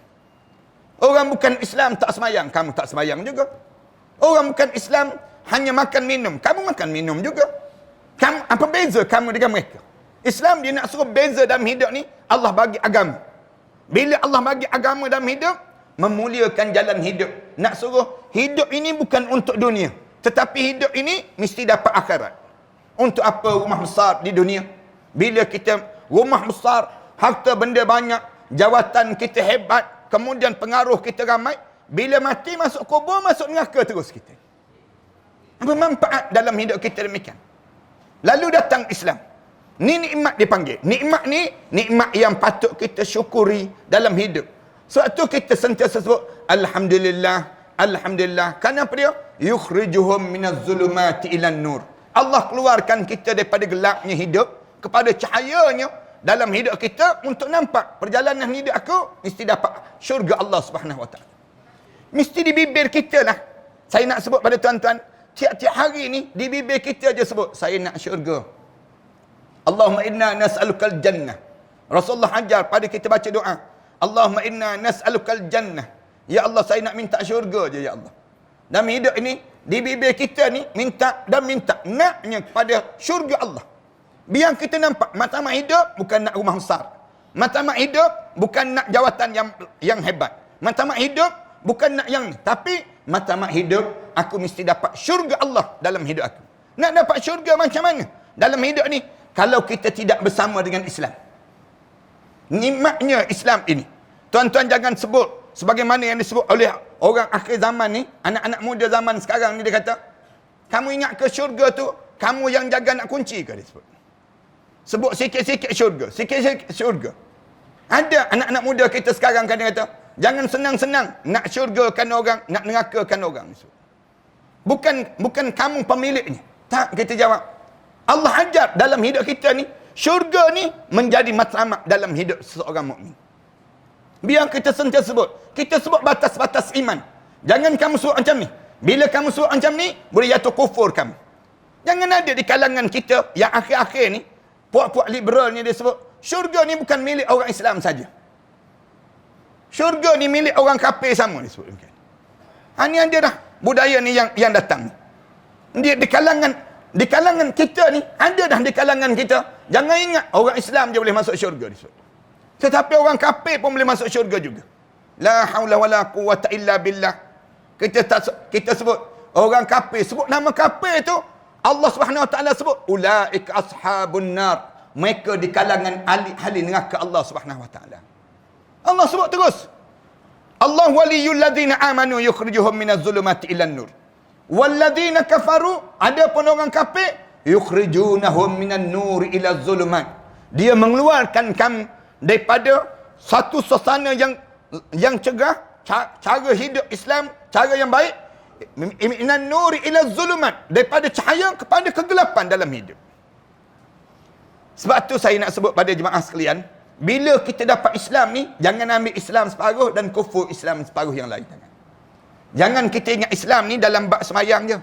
Orang bukan Islam tak semayang, kamu tak semayang juga. Orang bukan Islam hanya makan minum, kamu makan minum juga. Kamu, apa beza kamu dengan mereka? Islam dia nak suruh beza dalam hidup ni, Allah bagi agama. Bila Allah bagi agama dalam hidup, memuliakan jalan hidup. Nak suruh hidup ini bukan untuk dunia, tetapi hidup ini mesti dapat akhirat. Untuk apa rumah besar di dunia? Bila kita rumah besar, harta benda banyak, jawatan kita hebat, kemudian pengaruh kita ramai, bila mati masuk kubur, masuk neraka terus kita. Apa manfaat dalam hidup kita demikian? Lalu datang Islam. Ni nikmat dipanggil. Nikmat ni, nikmat yang patut kita syukuri dalam hidup. Sebab tu kita sentiasa sebut, Alhamdulillah, Alhamdulillah. Kenapa dia? Yukhrijuhum minaz zulumati ilan nur. Allah keluarkan kita daripada gelapnya hidup kepada cahayanya dalam hidup kita untuk nampak perjalanan hidup aku mesti dapat syurga Allah Subhanahu Wa Taala. Mesti di bibir kita lah. Saya nak sebut pada tuan-tuan, tiap-tiap hari ni di bibir kita je sebut, saya nak syurga. Allahumma inna nas'alukal jannah. Rasulullah ajar pada kita baca doa. Allahumma inna nas'alukal jannah. Ya Allah, saya nak minta syurga je ya Allah. Dalam hidup ini, di bibir kita ni minta dan minta, naknya kepada syurga Allah. Biar kita nampak matlamat hidup bukan nak rumah besar. Matlamat hidup bukan nak jawatan yang hebat. Matlamat hidup bukan nak yang ni, tapi matlamat hidup aku mesti dapat syurga Allah dalam hidup aku. Nak dapat syurga macam mana dalam hidup ni? Kalau kita tidak bersama dengan Islam. Nikmatnya Islam ini, tuan-tuan jangan sebut sebagaimana yang disebut oleh orang akhir zaman ni, anak-anak muda zaman sekarang ni, dia kata, kamu ingat ke syurga tu kamu yang jaga nak kunci ke, dia sebut. Sebut sikit-sikit syurga, sikit-sikit syurga. Ada anak-anak muda kita sekarang kan dia kata, jangan senang-senang nak syurgakan orang, nak nerakakan orang. Bukan kamu pemiliknya. Tak, kita jawab. Allah ajar dalam hidup kita ni, syurga ni menjadi matlamat dalam hidup seseorang mukmin. Biar kita sentiasa sebut. Kita sebut batas-batas iman. Jangan kamu sebut macam ni. Bila kamu sebut macam ni, boleh jatuh kufur kamu. Jangan ada di kalangan kita yang akhir-akhir ni, puak-puak liberal ni dia sebut, syurga ni bukan milik orang Islam saja. Syurga ni milik orang kafir sama, dia sebut. Ini ada dah budaya ni yang datang. Dia di kalangan kita ni, ada dah di kalangan kita. Jangan ingat orang Islam je boleh masuk syurga, dia sebut. Tetapi orang kafir pun boleh masuk syurga juga. La haula wala quwwata illa billah. Kita sebut orang kafir, sebut nama kafir tu, Allah Subhanahu Wa Taala sebut ulaika ashabun nar. Mereka di kalangan ahli neraka Allah Subhanahu Wa Taala. Allah sebut terus. Allah waliyul ladzina amanu yukhrijuhum minaz zulumati ilan nur. Wal ladzina kafaru, adapun orang kafir, yukhrijunahum minan nur ilaz zulumat. Dia mengeluarkan kamu daripada satu suasana yang cerah, cara hidup Islam, cara yang baik, minan nur ila zulumat, daripada cahaya kepada kegelapan dalam hidup. Sebab tu saya nak sebut pada jemaah sekalian, bila kita dapat Islam ni, jangan ambil Islam separuh dan kufur Islam separuh yang lain. Jangan kita ingat Islam ni dalam bab semayang je.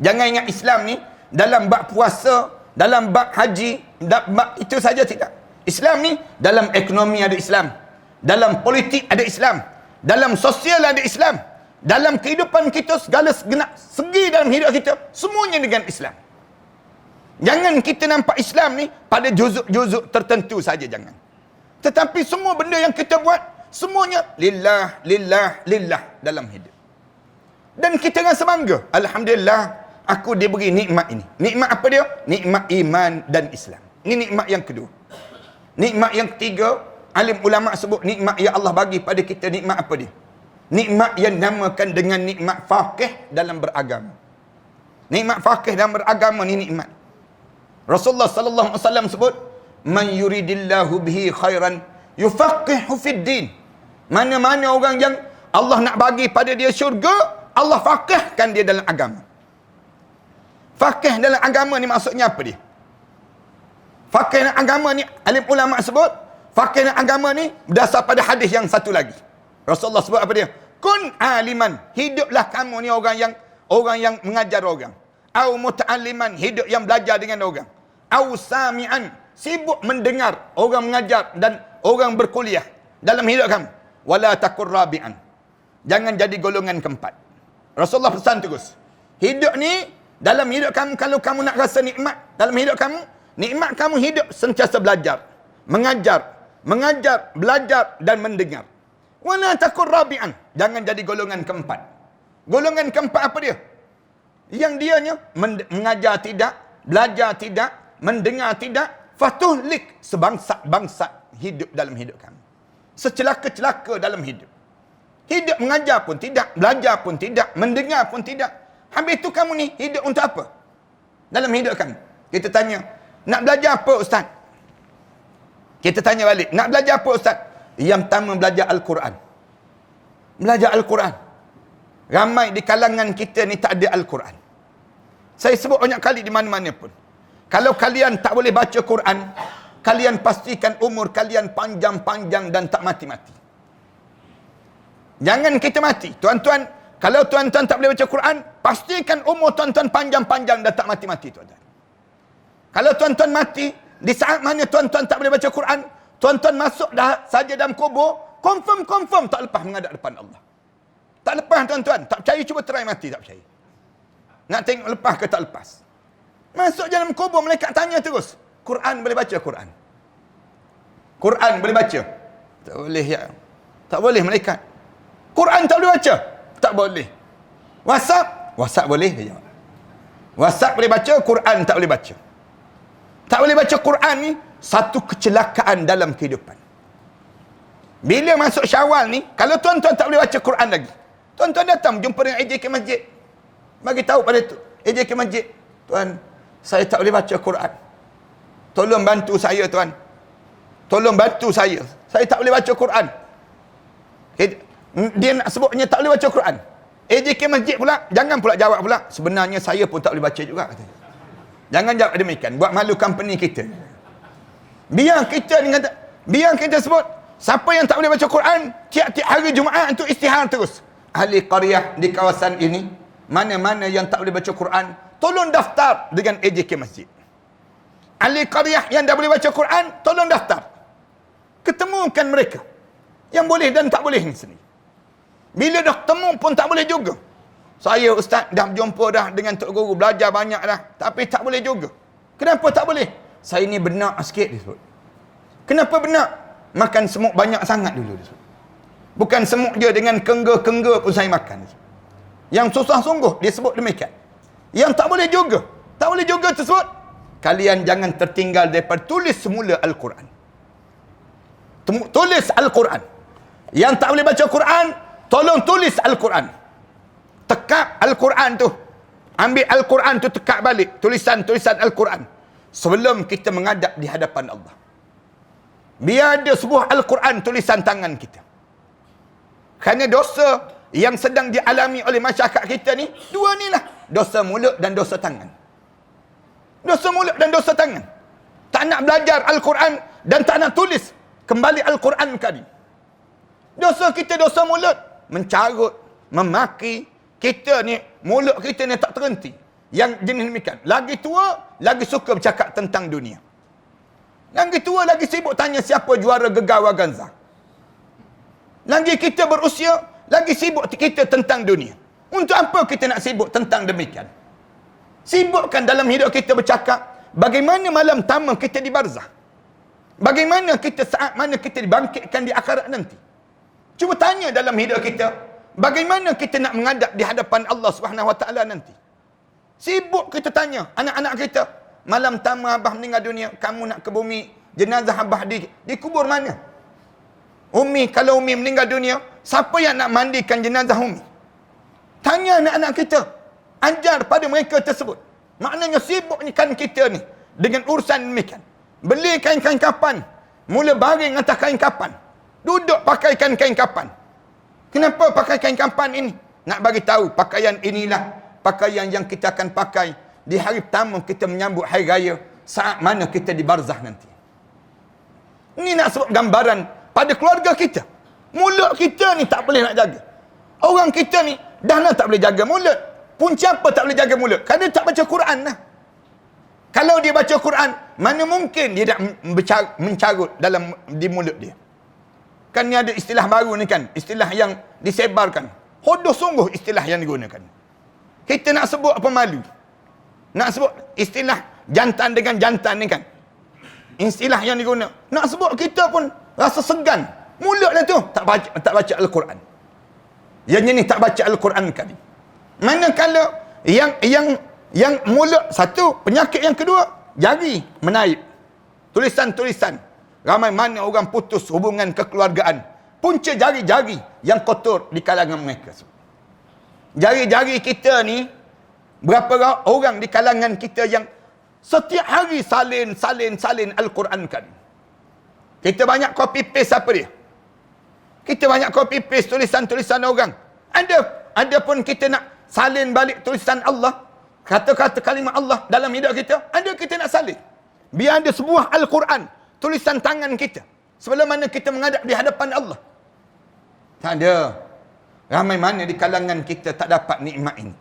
Jangan ingat Islam ni dalam bab puasa, dalam bab haji, bab itu saja, tidak. Islam ni dalam ekonomi ada Islam, dalam politik ada Islam, dalam sosial ada Islam, dalam kehidupan kita segala segenap segi dalam hidup kita semuanya dengan Islam. Jangan kita nampak Islam ni pada juzuk-juzuk tertentu saja, jangan. Tetapi semua benda yang kita buat, semuanya lillah, lillah, lillah dalam hidup. Dan kita rasa bangga. Alhamdulillah, aku diberi nikmat ini. Nikmat apa dia? Nikmat iman dan Islam. Ini nikmat yang kedua. Nikmat yang ketiga, alim ulama sebut nikmat yang Allah bagi pada kita, nikmat apa dia? Nikmat yang namakan dengan nikmat faqih dalam beragama. Nikmat faqih dalam beragama ni nikmat. Rasulullah sallallahu alaihi wasallam sebut, "Man yuridillahu bihi khairan yufaqihu fid din." Mana-mana orang yang Allah nak bagi pada dia syurga, Allah faqihkan dia dalam agama. Faqih dalam agama ni maksudnya apa dia? Faqih dalam agama ni, alim ulama sebut, faqih dalam agama ni berdasar pada hadis yang satu lagi. Rasulullah sebut apa dia? Kun aliman, hiduplah kamu ni orang yang mengajar orang. Au muta'alliman, hidup yang belajar dengan orang. Au sami'an, sibuk mendengar orang mengajar dan orang berkuliah dalam hidup kamu. Wala takur rabi'an, jangan jadi golongan keempat. Rasulullah pesan terus, hidup ni, dalam hidup kamu, kalau kamu nak rasa nikmat dalam hidup kamu, nikmat kamu hidup sentiasa belajar, mengajar, belajar dan mendengar. Wala takur rabi'an, jangan jadi golongan keempat. Golongan keempat apa dia? Yang dianya mengajar tidak, belajar tidak, mendengar tidak, fatuhlik, sebangsa-bangsa hidup dalam hidup kamu. Secelaka-celaka dalam hidup. Hidup mengajar pun tidak, belajar pun tidak, mendengar pun tidak. Habis itu kamu ni hidup untuk apa? Dalam hidup kamu. Kita tanya, nak belajar apa ustaz? Kita tanya balik, nak belajar apa ustaz? Yang pertama belajar Al-Quran. Belajar Al-Quran. Ramai di kalangan kita ni tak ada Al-Quran. Saya sebut banyak kali di mana-mana pun. Kalau kalian tak boleh baca Quran, kalian pastikan umur kalian panjang-panjang dan tak mati-mati. Jangan kita mati. Tuan-tuan, kalau tuan-tuan tak boleh baca Quran, pastikan umur tuan-tuan panjang-panjang dan tak mati-mati, tuan-tuan. Kalau tuan-tuan mati, di saat mana tuan-tuan tak boleh baca Quran, tuan-tuan masuk dah saja dalam kubur, confirm tak lepas menghadap depan Allah. Tak lepas, tuan-tuan. Tak percaya, cuba try mati, tak percaya. Nak tengok lepas ke tak lepas. Masuk dalam kubur, malaikat tanya terus. Quran boleh baca Quran? Quran boleh baca? Tak boleh ya. Tak boleh malaikat. Quran tak boleh baca? Tak boleh. WhatsApp boleh dia jawab. WhatsApp boleh baca, Quran tak boleh baca. Tak boleh baca Quran ni satu kecelakaan dalam kehidupan. Bila masuk Syawal ni, kalau tuan-tuan tak boleh baca Quran lagi, tuan-tuan datang jumpa dengan AJK masjid. Bagi tahu pada tu, AJK masjid, tuan, saya tak boleh baca Quran. Tolong bantu saya tuan. Tolong bantu saya. Saya tak boleh baca Quran. Dia nak sebutnya tak boleh baca Quran. AJK masjid pula, jangan pula jawab pula, sebenarnya saya pun tak boleh baca juga. Jangan jawab demikian. Buat malu company kita. Biar kita sebut, siapa yang tak boleh baca Quran, tiap-tiap hari Jumaat untuk istihar terus. Ahli qaryah di kawasan ini, mana-mana yang tak boleh baca Quran, tolong daftar dengan AJK masjid. Ahli qaryah yang dah boleh baca Quran, tolong daftar. Ketemukan mereka. Yang boleh dan tak boleh ni sendiri. Bila dah ketemu pun tak boleh juga. Saya ustaz dah berjumpa dah dengan tok guru, belajar banyak dah, tapi tak boleh juga. Kenapa tak boleh? Saya ni benak sikit disebut. Kenapa benak? Makan semut banyak sangat dulu disebut. Bukan semut je, dengan kengga-kengga pun saya makan. Yang susah sungguh dia sebut demikian. Yang tak boleh juga tersebut, kalian jangan tertinggal daripada tulis semula Al-Quran. Tulis Al-Quran. Yang tak boleh baca Quran, tolong tulis Al-Quran. Tekap Al-Quran tu. Ambil Al-Quran tu, tekap balik tulisan-tulisan Al-Quran sebelum kita menghadap di hadapan Allah. Biar ada sebuah Al-Quran tulisan tangan kita. Kerana dosa yang sedang dialami oleh masyarakat kita ni, dua ni lah. Dosa mulut dan dosa tangan. Dosa mulut dan dosa tangan. Tak nak belajar Al-Quran dan tak nak tulis kembali Al-Quran kali. Dosa kita dosa mulut. Mencarut, memaki. Kita ni, mulut kita ni tak terhenti. Yang jenis demikian. Lagi tua, lagi suka bercakap tentang dunia. Lagi tua, lagi sibuk tanya siapa juara Gegar Waganza. Lagi kita berusia, lagi sibuk kita tentang dunia. Untuk apa kita nak sibuk tentang demikian? Sibukkan dalam hidup kita bercakap bagaimana malam tamu kita di barzah. Bagaimana kita saat mana kita dibangkitkan di akhirat nanti? Cuba tanya dalam hidup kita, bagaimana kita nak menghadap di hadapan Allah Subhanahu Wa Taala nanti? Sibuk kita tanya anak-anak kita, malam pertama abah meninggal dunia, kamu nak ke bumi, jenazah abah dikubur mana? Umi, kalau Umi meninggal dunia, siapa yang nak mandikan jenazah Umi? Tanya anak-anak kita, ajar pada mereka tersebut. Maknanya sibuk ni kan kita ni dengan urusan demikian. Beli kain-kain kapan, mula baring atas kain kapan, duduk pakaikan kain kapan. Kenapa pakai kain kapan ini? Nak bagi tahu pakaian inilah pakaian yang kita akan pakai di hari pertama kita menyambut hari raya, saat mana kita di barzah nanti. Ini nak sebut gambaran pada keluarga kita. Mulut kita ni tak boleh nak jaga. Orang kita ni dah nak tak boleh jaga mulut. Punca apa tak boleh jaga mulut? Kerana tak baca Quran lah. Kalau dia baca Quran, mana mungkin dia nak mencarut di mulut dia. Kan ni ada istilah baru ni kan, istilah yang disebarkan. Hodoh sungguh istilah yang digunakan. Kita nak sebut apa malu? Nak sebut istilah jantan dengan jantan ni kan, istilah yang digunakan. Nak sebut kita pun rasa segan. Mulutlah tu tak baca Al-Quran. Yang ni tak baca Al-Quran kali. Manakala yang mulut satu, penyakit yang kedua, jari menaip. Tulisan-tulisan. Ramai mana orang putus hubungan kekeluargaan. Punca jari-jari yang kotor di kalangan mereka. Jari-jari kita ni, berapa orang di kalangan kita yang setiap hari salin Al-Quran kan. Kita banyak copy paste apa dia? Kita banyak copy paste tulisan-tulisan orang. Ada pun kita nak salin balik tulisan Allah, kata-kata kalimah Allah dalam hidup kita, ada kita nak salin. Biar ada sebuah Al-Quran, tulisan tangan kita, sebelum mana kita menghadap di hadapan Allah. Tak ada. Ramai mana di kalangan kita tak dapat nikmat ini.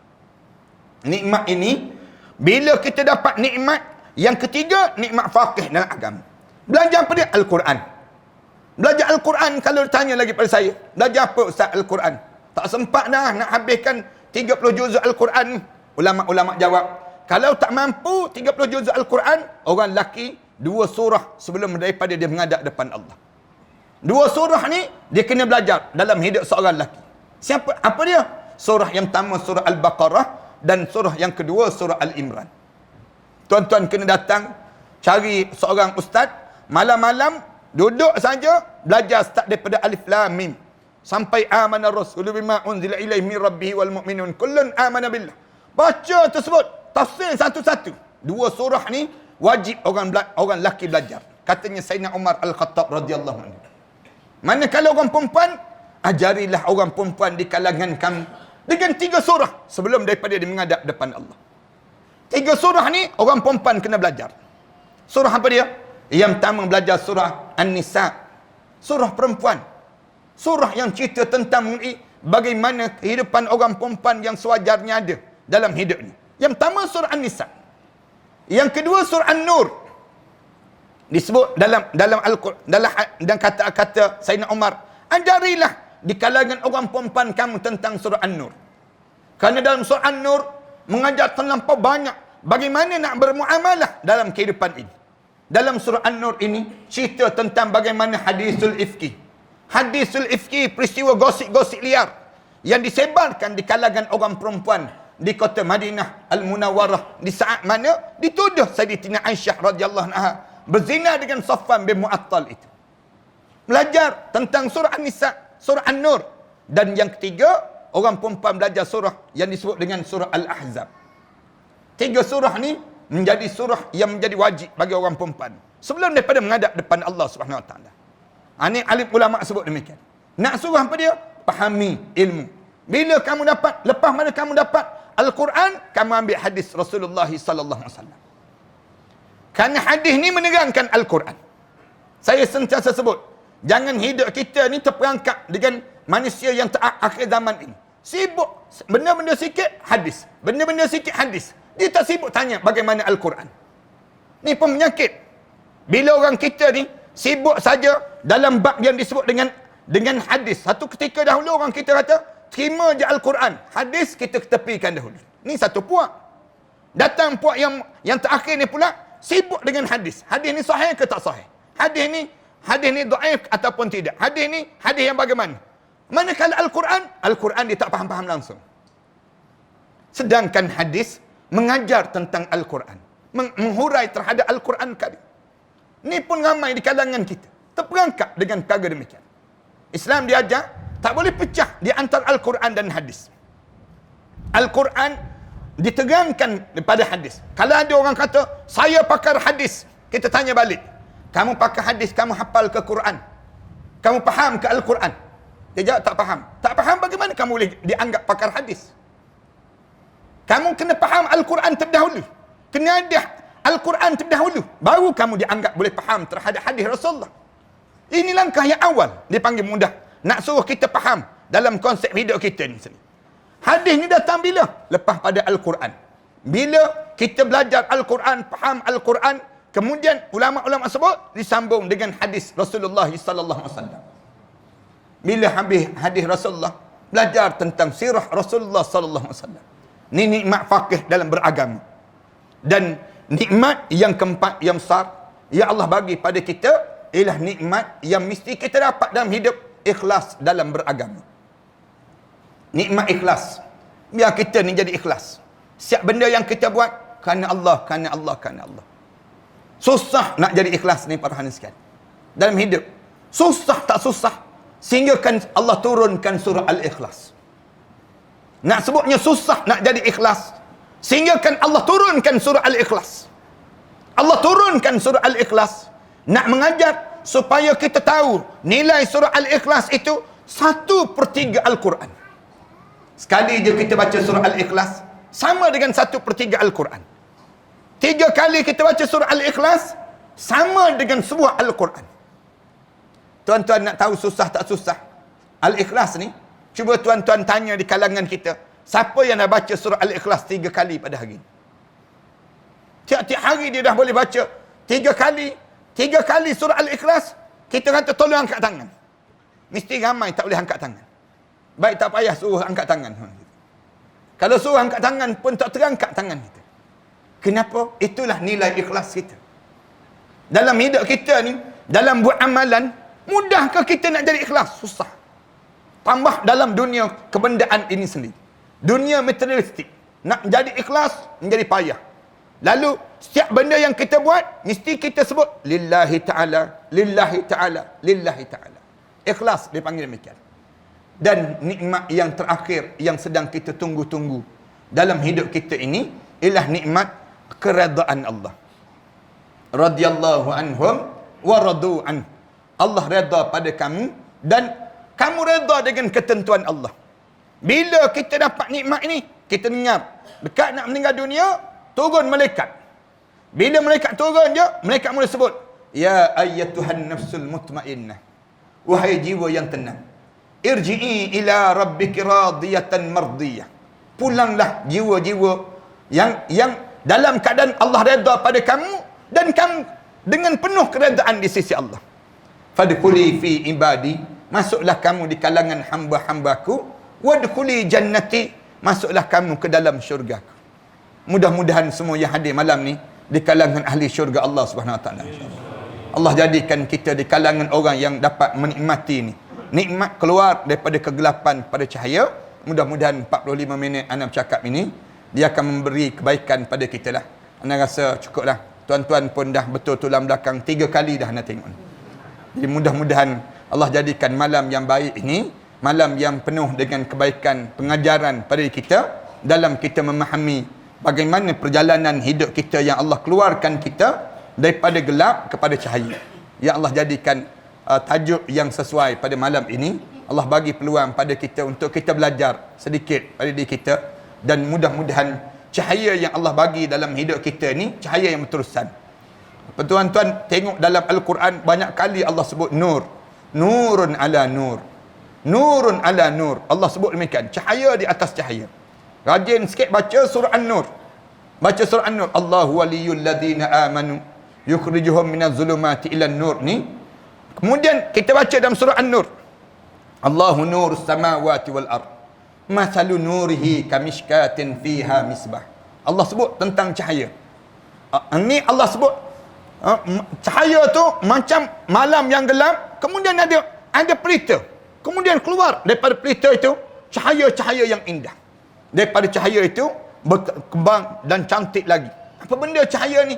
Nikmat ini, bila kita dapat nikmat, yang ketiga, nikmat faqih dalam agama. Belajar apa dia? Al-Quran. Belajar Al-Quran, kalau ditanya lagi pada saya, belajar apa Ustaz Al-Quran? Tak sempat dah nak habiskan 30 juz Al-Quran. Ulama-ulama jawab, kalau tak mampu 30 juz Al-Quran, orang lelaki 2 surah sebelum daripada dia menghadap depan Allah. 2 surah ni dia kena belajar dalam hidup seorang lelaki. Siapa? Apa dia? Surah yang pertama surah Al-Baqarah dan surah yang kedua surah Al-Imran. Tuan-tuan kena datang cari seorang ustaz, malam-malam duduk saja belajar start daripada Alif Lam Mim sampai amana rasulu bima unzila ilaihi min rabbih wal mu'minun kullun amana billah. Baca tersebut, tafsir satu-satu. 2 surah ni wajib orang lelaki belajar. Katanya Sayyidina Umar Al-Khattab radhiyallahu anhu. Manakala orang perempuan, ajarilah orang perempuan di kalangan kamu dengan 3 surah sebelum daripada dia menghadap depan Allah. 3 surah ni orang perempuan kena belajar. Surah apa dia? Yang pertama belajar surah An-Nisa. Surah perempuan. Surah yang cerita tentang mengenai bagaimana kehidupan orang perempuan yang sewajarnya ada dalam hidup ni. Yang pertama surah An-Nisa. Yang kedua surah An-Nur. Disebut dalam Al-Quran, dalam kata-kata Sayyidina Umar, ajarilah di kalangan orang perempuan kamu tentang surah An-Nur. Kerana dalam surah An-Nur mengajar terlampau banyak bagaimana nak bermuamalah dalam kehidupan ini. Dalam surah An-Nur ini cerita tentang bagaimana hadisul ifki. Hadisul ifki, peristiwa gosip-gosip liar yang disebarkan di kalangan orang perempuan di kota Madinah Al-Munawwarah di saat mana dituduh Sayyidatina Aisyah radhiyallahu anha berzina dengan Safwan bin Mu'attal itu. Belajar tentang surah An-Nisa, surah An-Nur, dan yang ketiga orang perempuan belajar surah yang disebut dengan surah Al-Ahzab. 3 surah ni menjadi surah yang menjadi wajib bagi orang perempuan sebelum daripada menghadap depan Allah Subhanahu Wa Taala. Ini alim ulama sebut demikian. Nak surah apa dia? Pahami ilmu. Bila kamu dapat, lepas mana kamu dapat Al-Quran, kamu ambil hadis Rasulullah sallallahu alaihi wasallam. Kerana hadis ni menerangkan Al-Quran. Saya sentiasa sebut, jangan hidup kita ni terperangkap dengan manusia yang akhir zaman ini. Sibuk benda-benda sikit hadis, benda-benda sikit hadis. Dia tak sibuk tanya bagaimana Al-Quran. Ni pun penyakit. Bila orang kita ni sibuk saja dalam bab yang disebut dengan hadis. Satu ketika dahulu orang kita kata, terima je Al-Quran. Hadis kita ketepikan dahulu. Ni satu puak. Datang puak yang terakhir ni pula, sibuk dengan hadis. Hadis ni sahih ke tak sahih? hadis ni dhaif ataupun tidak. Hadis ni hadis yang bagaimana? Manakala Al-Quran dia tak faham-faham langsung. Sedangkan hadis mengajar tentang Al-Quran, menghurai terhadap Al-Quran Karim. Ni pun ramai di kalangan kita terperangkap dengan perkara demikian. Islam diajar tak boleh pecah di antara Al-Quran dan hadis. Al-Quran diterangkan daripada hadis. Kalau ada orang kata, saya pakar hadis, kita tanya balik, kamu pakar hadis, kamu hafal ke Quran? Kamu faham ke Al-Quran? Dia jawab tak faham. Tak faham bagaimana kamu boleh dianggap pakar hadis? Kamu kena faham Al-Quran terdahulu. Kena ada Al-Quran terdahulu. Baru kamu dianggap boleh faham terhadap hadis Rasulullah. Ini langkah yang awal. Dipanggil mudah. Nak suruh kita faham dalam konsep hidup kita ni. Hadis ni datang bila? Lepas pada Al-Quran. Bila kita belajar Al-Quran, faham Al-Quran, kemudian ulama-ulama sebut disambung dengan hadis Rasulullah sallallahu alaihi wasallam. Bila habis hadis Rasulullah, belajar tentang sirah Rasulullah sallallahu alaihi wasallam. Ini nikmat faqih dalam beragama. Dan nikmat yang keempat yang besar yang Allah bagi pada kita ialah nikmat yang mesti kita dapat dalam hidup, ikhlas dalam beragama. Nikmat ikhlas. Biar kita ni jadi ikhlas. Setiap benda yang kita buat kerana Allah, kerana Allah, kerana Allah. Susah nak jadi ikhlas ni para hadirin sekalian. Dalam hidup. Susah tak susah. Sehingga kan Allah turunkan surah Al-Ikhlas. Nak sebutnya susah nak jadi ikhlas. Sehingga kan Allah turunkan surah Al-Ikhlas. Allah turunkan surah Al-Ikhlas. Nak mengajar supaya kita tahu nilai surah Al-Ikhlas itu 1/3 Al-Quran. Sekali je kita baca surah Al-Ikhlas, sama dengan 1/3 Al-Quran. 3 kali kita baca surah Al-Ikhlas, sama dengan sebuah Al-Quran. Tuan-tuan nak tahu susah tak susah Al-Ikhlas ni? Cuba tuan-tuan tanya di kalangan kita, siapa yang dah baca surah Al-Ikhlas 3 kali pada hari ini? Tiap-tiap hari dia dah boleh baca 3 kali surah Al-Ikhlas. Kita kata tolong angkat tangan. Mesti ramai tak boleh angkat tangan. Baik tak payah suruh angkat tangan. Kalau suruh angkat tangan pun tak terangkat tangan kita. Kenapa? Itulah nilai ikhlas kita. Dalam hidup kita ni, dalam buat amalan, mudahkah kita nak jadi ikhlas? Susah. Tambah dalam dunia kebendaan ini sendiri. Dunia materialistik. Nak jadi ikhlas, menjadi payah. Lalu, setiap benda yang kita buat, mesti kita sebut, lillahi ta'ala, lillahi ta'ala, lillahi ta'ala. Ikhlas dipanggil demikian. Dan nikmat yang terakhir, yang sedang kita tunggu-tunggu dalam hidup kita ini, ialah nikmat keredaan Allah. Radiyallahu anhum wa radu an. Allah redha pada kamu dan kamu redha dengan ketentuan Allah. Bila kita dapat nikmat ini, kita dengar dekat nak meninggal dunia, turun malaikat. Bila malaikat turun je, malaikat mula sebut, ya ayyatuhan nafsul mutmainnah, wahai jiwa yang tenang, irji'i ila rabbiki radiyatan mardiyah. Pulanglah jiwa-jiwa yang dalam keadaan Allah redha pada kamu dan kamu dengan penuh keredaan di sisi Allah. Fadkhuli fi ibadi, masuklah kamu di kalangan hamba-hambaku, wadkhuli jannati, masuklah kamu ke dalam syurgaku. Mudah-mudahan semua yang hadir malam ni di kalangan ahli syurga Allah Subhanahu Wa Taala. Allah jadikan kita di kalangan orang yang dapat menikmati ni. Nikmat keluar daripada kegelapan pada cahaya. Mudah-mudahan 45 minit ana bercakap ini dia akan memberi kebaikan pada kita lah. Ana rasa cukup lah. Tuan-tuan pun dah betul tulang belakang 3 kali dah ana tengok. Jadi mudah-mudahan Allah jadikan malam yang baik ini malam yang penuh dengan kebaikan pengajaran pada kita dalam kita memahami bagaimana perjalanan hidup kita yang Allah keluarkan kita daripada gelap kepada cahaya. Yang Allah jadikan tajuk yang sesuai pada malam ini. Allah bagi peluang pada kita untuk kita belajar sedikit pada diri kita. Dan mudah-mudahan cahaya yang Allah bagi dalam hidup kita ni cahaya yang berterusan. Tuan-tuan tengok dalam Al-Quran banyak kali Allah sebut nur. Nurun ala nur. Nurun ala nur. Allah sebut demikian. Cahaya di atas cahaya. Rajin sikit baca surah An-Nur. Baca surah An-Nur. Allahu waliyul ladina amanu yukhrijuhum minaz zulumati ilan nur ni. Kemudian kita baca dalam surah An-Nur. Allahu nurus samawati wal ard. Masalu nurihi kamishkatin fiha misbah. Allah sebut tentang cahaya. Ini Allah sebut Cahaya tu macam malam yang gelap, kemudian ada pelita. Kemudian keluar daripada pelita itu cahaya-cahaya yang indah. Daripada cahaya itu berkembang dan cantik lagi. Apa benda cahaya ni?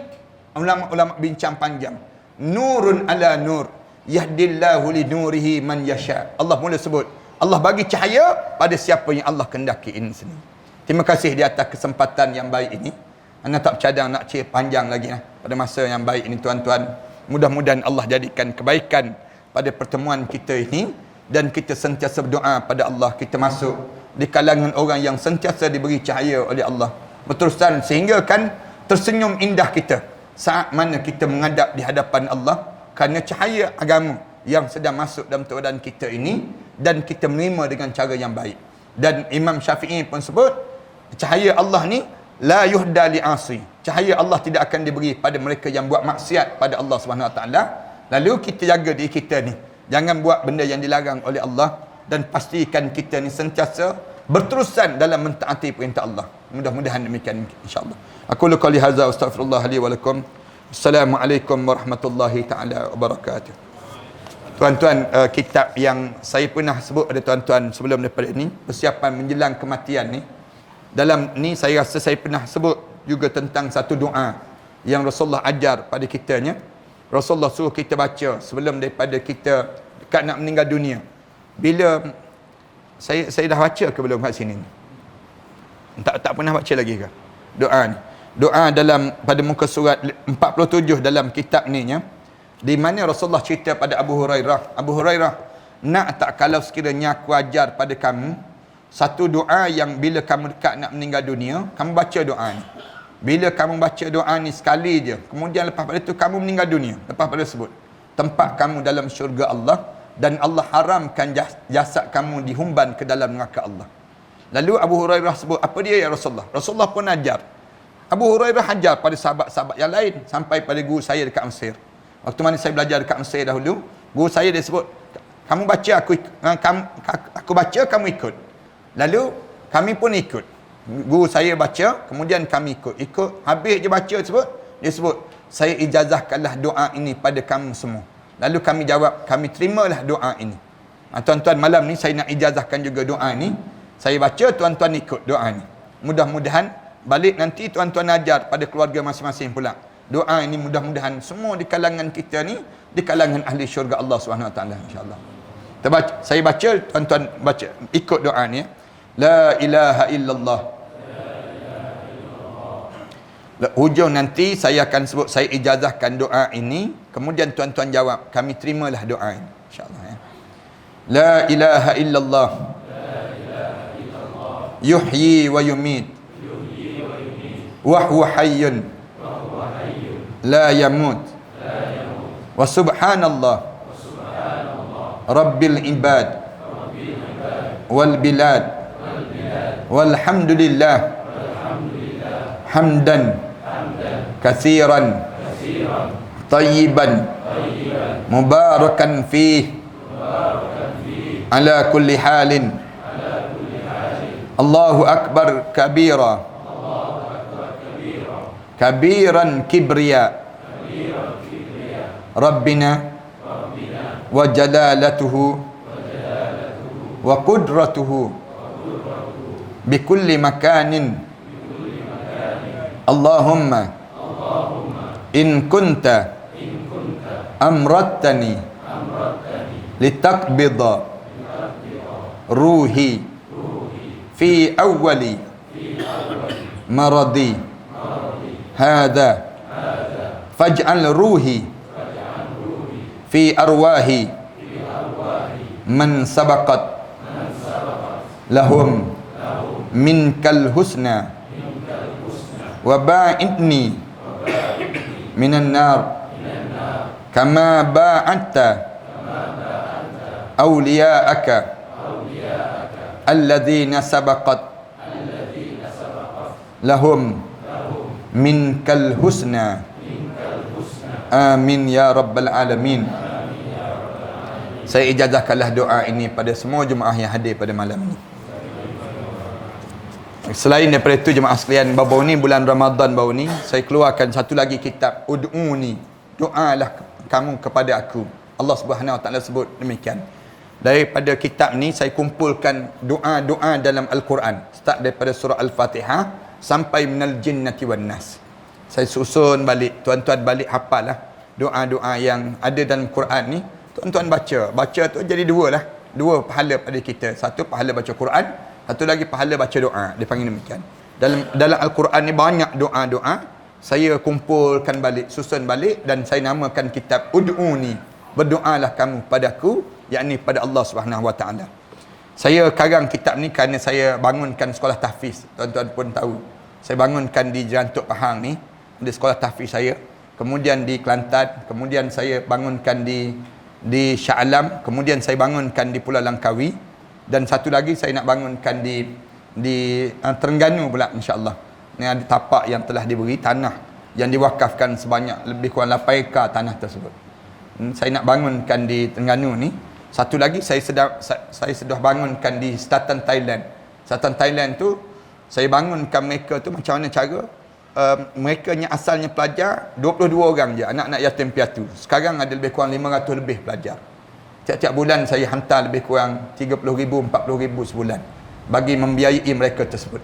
Ulama-ulama bincang panjang. Nurun ala nur, yahdillahu li nurihi man yasha. Allah mula sebut, Allah bagi cahaya pada siapa yang Allah kehendaki ini sendiri. Terima kasih di atas kesempatan yang baik ini. Anda tak bercadang nak cerita panjang lagi pada masa yang baik ini tuan-tuan. Mudah-mudahan Allah jadikan kebaikan pada pertemuan kita ini, dan kita sentiasa berdoa pada Allah kita masuk di kalangan orang yang sentiasa diberi cahaya oleh Allah berterusan, sehingga kan tersenyum indah kita saat mana kita menghadap di hadapan Allah kerana cahaya agama yang sedang masuk dalam keadaan kita ini, dan kita menerima dengan cara yang baik. Dan Imam Syafi'i pun sebut, cahaya Allah ni la yuhda li asi. Cahaya Allah tidak akan diberi pada mereka yang buat maksiat pada Allah Subhanahu Wa Taala. Lalu kita jaga diri kita ni, jangan buat benda yang dilarang oleh Allah, dan pastikan kita ni sentiasa berterusan dalam mentaati perintah Allah. Mudah-mudahan demikian insya-Allah. Aku lu qali hadza astaghfirullah li wa lakum. Assalamualaikum warahmatullahi taala wabarakatuh. Tuan-tuan, kitab yang saya pernah sebut pada tuan-tuan sebelum daripada ni, persiapan menjelang kematian ni. Dalam ni saya rasa saya pernah sebut juga tentang satu doa yang Rasulullah ajar pada kitanya. Rasulullah suruh kita baca sebelum daripada kita dekat nak meninggal dunia. Bila saya dah baca ke belum kat sini ni? Tak pernah baca lagi ke doa ni? Doa dalam pada muka surat 47 dalam kitab ni nya, di mana Rasulullah cerita pada Abu Hurairah, nak tak kalau sekiranya aku ajar pada kamu satu doa yang bila kamu dekat nak meninggal dunia, kamu baca doa ni. Bila kamu baca doa ni sekali je, kemudian lepas pada itu kamu meninggal dunia, lepas pada sebut tempat kamu dalam syurga Allah, dan Allah haramkan jasad kamu dihumban ke dalam neraka Allah. Lalu Abu Hurairah sebut, apa dia ya Rasulullah? Rasulullah pun ajar. Abu Hurairah ajar pada sahabat-sahabat yang lain, sampai pada guru saya dekat Mesir. Waktu mana saya belajar dekat Mesir dahulu, guru saya dia sebut, kamu baca aku baca kamu ikut. Lalu kami pun ikut. Guru saya baca, kemudian kami ikut. Habis je baca dia sebut, saya ijazahkanlah doa ini pada kamu semua. Lalu kami jawab, kami terimalah doa ini. Tuan-tuan, malam ni saya nak ijazahkan juga doa ini. Saya baca, tuan-tuan ikut doa ini. Mudah-mudahan balik nanti tuan-tuan ajar pada keluarga masing-masing pula. Doa ini mudah-mudahan semua di kalangan kita ni, di kalangan ahli syurga Allah Subhanahu Wa Taala insya-Allah. Saya baca, tuan-tuan baca, ikut doa ni. La ilaha illallah. Hujung nanti saya akan sebut, saya ijazahkan doa ini, kemudian tuan-tuan jawab, kami terimalah doa ini insya-Allah ya. La ilaha illallah. Yuhyi wa yumit. Wa huwa hayyun la yamut. Wa subhanallah rabbil ibad wal bilad walhamdulillah hamdan kathiran tayyiban mubarakan fih ala kulli halin. Allahu akbar kabira kabiran kibriya Rabbina wa jalalatuhu wa qudratuhu bikulli makanin. Allahumma in kunta amrattani litakbida ruhi fi awwali maradi hadha faj'al ruhi fi arwahi man sabaqat lahum minkal husna wa ba'idni minan nar kama ba'adta awliya'aka alladhina sabaqat lahum minkal husna. Amin ya rabbal alamin. Saya ijazahkanlah doa ini pada semua jemaah yang hadir pada malam ini. Selain daripada itu jemaah sekalian, baru ni bulan Ramadan baru ni saya keluarkan satu lagi kitab Ud'uni doalah kamu kepada aku. Allah Subhanahu Wa Taala sebut demikian. Daripada kitab ni saya kumpulkan doa-doa dalam Al-Quran. Start daripada surah Al-Fatihah sampai minal jinnati wan nas. Saya susun balik, tuan-tuan balik hafal lah doa-doa yang ada dalam Quran ni. Tuan-tuan baca tu jadi dua lah. Dua pahala pada kita. Satu pahala baca Quran, satu lagi pahala baca doa. Dia panggil demikian. Dalam Al-Quran ni banyak doa-doa. Saya kumpulkan balik, susun balik, dan saya namakan kitab Ud'uni, berdoalah kamu padaku, yakni pada Allah Subhanahu Wa Taala. Saya karang kitab ni kerana saya bangunkan sekolah tahfiz. Tuan-tuan pun tahu. Saya bangunkan di Jerantuk Pahang ni, di sekolah tahfiz saya. Kemudian di Kelantan, kemudian saya bangunkan di Shah Alam, kemudian saya bangunkan di Pulau Langkawi, dan satu lagi saya nak bangunkan di Terengganu pula, insya-Allah. Ni ada tapak yang telah diberi, tanah yang diwakafkan sebanyak lebih kurang 8 ekar tanah tersebut. Saya nak bangunkan di Terengganu ni. Satu lagi saya sudah bangunkan di Selatan Thailand. Selatan Thailand tu saya bangunkan mereka tu macam mana cara mereka yang asalnya pelajar 22 orang je, anak-anak yatim piatu. Sekarang ada lebih kurang 500 lebih pelajar. Tiap-tiap bulan saya hantar lebih kurang 30,000 40,000 sebulan bagi membiayai mereka tersebut.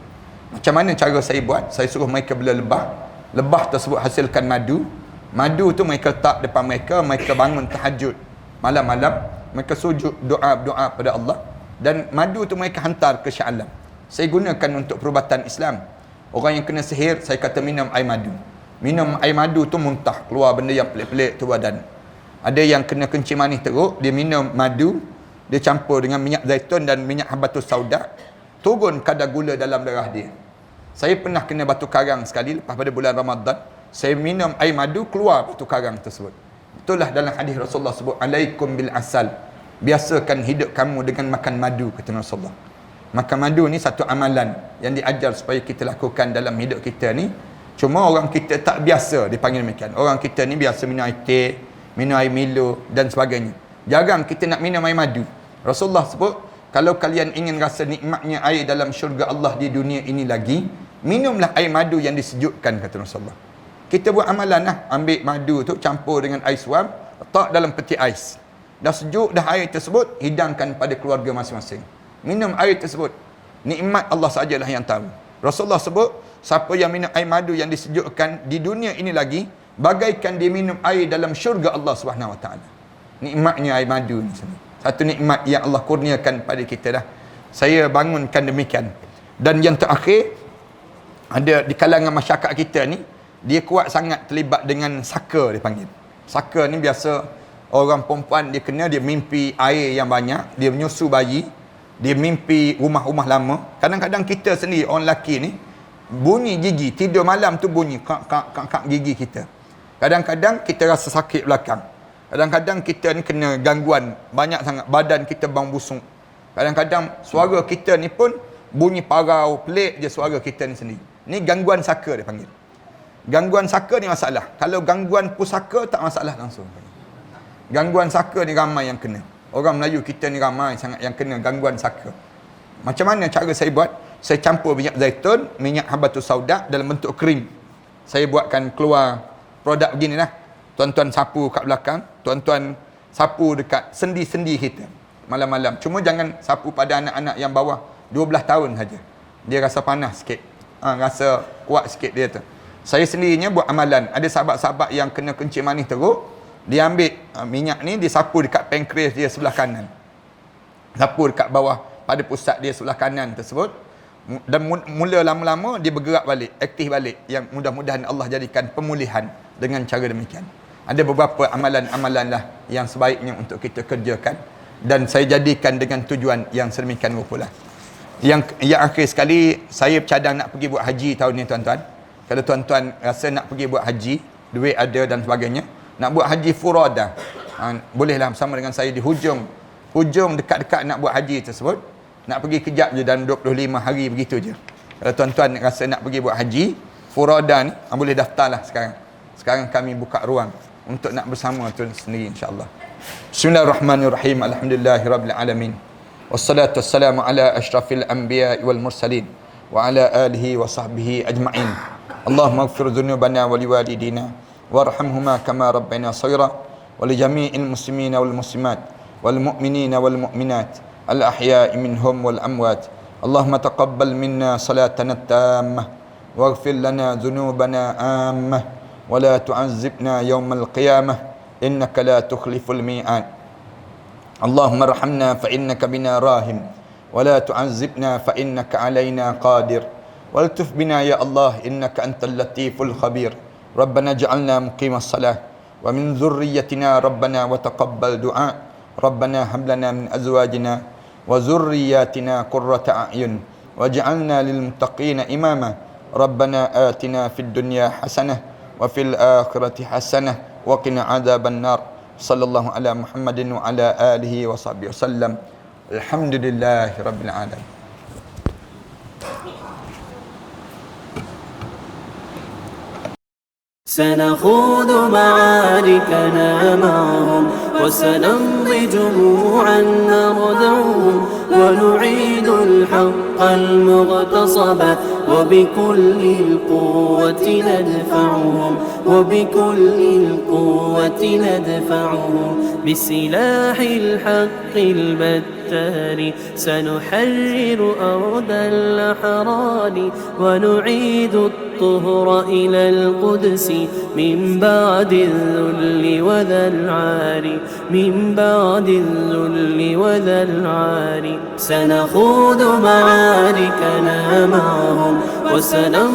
Macam mana cara saya buat? Saya suruh mereka bela lebah. Lebah tersebut hasilkan madu. Madu tu mereka letak depan mereka. Mereka bangun tahajud malam-malam. Mereka sujud doa-doa pada Allah. Dan madu tu mereka hantar ke Shah Alam. Saya gunakan untuk perubatan Islam. Orang yang kena sihir, saya kata minum air madu. Minum air madu tu muntah, keluar benda yang pelik-pelik tu badan. Ada yang kena kencing manis teruk, dia minum madu, dia campur dengan minyak zaitun dan minyak habatus sauda, turun kadar gula dalam darah dia. Saya pernah kena batu karang sekali lepas pada bulan Ramadan. Saya minum air madu, keluar batu karang tersebut. Itulah dalam hadis Rasulullah sebut, alaikum bil asal. Biasakan hidup kamu dengan makan madu, kata Rasulullah. Makan madu ni satu amalan yang diajar supaya kita lakukan dalam hidup kita ni. Cuma orang kita tak biasa dipanggil demikian. Orang kita ni biasa minum air teh, minum air Milo dan sebagainya. Jarang kita nak minum air madu. Rasulullah sebut, kalau kalian ingin rasa nikmatnya air dalam syurga Allah di dunia ini lagi, minumlah air madu yang disejukkan, kata Rasulullah. Kita buat amalan lah. Ambil madu tu, campur dengan air suam, letak dalam peti ais. Dah sejuk dah air tersebut, hidangkan pada keluarga masing-masing. Minum air tersebut. Nikmat Allah sajalah yang tahu. Rasulullah sebut, siapa yang minum air madu yang disejukkan di dunia ini lagi, bagaikan dia minum air dalam syurga Allah Subhanahu Wa Taala. Nikmatnya air madu ni. Satu nikmat yang Allah kurniakan pada kita dah. Saya bangunkan demikian. Dan yang terakhir, ada di kalangan masyarakat kita ni, dia kuat sangat terlibat dengan saka, dia panggil. Saka ni biasa orang perempuan dia kena, dia mimpi air yang banyak, dia menyusu bayi, dia mimpi rumah-rumah lama. Kadang-kadang kita sendiri, orang lelaki ni, bunyi gigi, tidur malam tu bunyi kak gigi kita. Kadang-kadang kita rasa sakit belakang. Kadang-kadang kita ni kena gangguan banyak sangat, badan kita bang busuk. Kadang-kadang suara kita ni pun bunyi parau, pelik je suara kita ni sendiri. Ni gangguan saka dia panggil. Gangguan saka ni masalah. Kalau gangguan pusaka tak masalah langsung. Gangguan saka ni ramai yang kena. Orang Melayu kita ni ramai sangat yang kena gangguan saka. Macam mana cara saya buat? Saya campur minyak zaitun, minyak habatus sauda dalam bentuk krim. Saya buatkan keluar produk beginilah. Tuan-tuan sapu kat belakang, tuan-tuan sapu dekat sendi-sendi kita malam-malam. Cuma jangan sapu pada anak-anak yang bawah 12 tahun saja. Dia rasa panas sikit. Rasa kuat sikit dia tu. Saya sendirinya buat amalan. Ada sahabat-sahabat yang kena kencing manis teruk, dia ambil minyak ni, dia sapu dekat pankreas dia sebelah kanan. Sapu dekat bawah pada pusat dia sebelah kanan tersebut. Dan mula lama-lama dia bergerak balik, aktif balik. Yang mudah-mudahan Allah jadikan pemulihan dengan cara demikian. Ada beberapa amalan-amalan lah yang sebaiknya untuk kita kerjakan. Dan saya jadikan dengan tujuan yang sedemikian rupa lah. Yang akhir sekali, saya bercadang nak pergi buat haji tahun ni, tuan-tuan. Kalau tuan-tuan rasa nak pergi buat haji, duit ada dan sebagainya, nak buat haji furada, bolehlah bersama dengan saya di hujung dekat-dekat nak buat haji tersebut. Nak pergi kejap je dalam 25 hari begitu je. Kalau tuan-tuan rasa nak pergi buat haji furada ni, boleh daftarlah sekarang. Sekarang kami buka ruang untuk nak bersama tuan sendiri, insya-Allah. Bismillahirrahmanirrahim. Alhamdulillahirabbil alamin. Wassalatu wassalamu ala asyrafil anbiya'i wal mursalin wa ala alihi wa sahbihi ajma'in. Allahumma ighfir dzunubana wa liwalidina وارحمهما كما ربينا صغيرا ولجميع المسلمين والمسلمات والمؤمنين والمؤمنات الأحياء منهم والأموات. اللهم تقبل منا صلاتنا التامة واغفر لنا ذنوبنا عامة ولا تعذبنا يوم القيامة إنك لا تخلف الميعاد. اللهم ارحمنا فإنك بنا راهم ولا تعذبنا فإنك علينا قادر والتف بنا يا الله إنك أنت اللطيف الخبير. ربنا اجعلنا مقيم الصلاة ومن ذريتنا ربنا وتقبل دعاء. ربنا هب لنا من أزواجنا وذرياتنا قرة أعين واجعلنا للمتقين إماما. ربنا آتنا في الدنيا حسنة وفي الآخرة حسنة وقنا عذاب النار. صلى الله على محمد وعلى آله وصحبه وسلم. الحمد لله رب العالمين. سنخوض معاركنا معهم وسنمضي جموعا نردعهم ونعيد الحق المغتصب وبكل القوة ندفعهم وبكل القوة ندفعهم بسلاح الحق البتار سنحرر أرض الأحرار ونعيد الطهر إلى القدس من بعد الذل وذا العار من بعد الذل وذا العار. سنخوض معاركنا معهم وسنمضي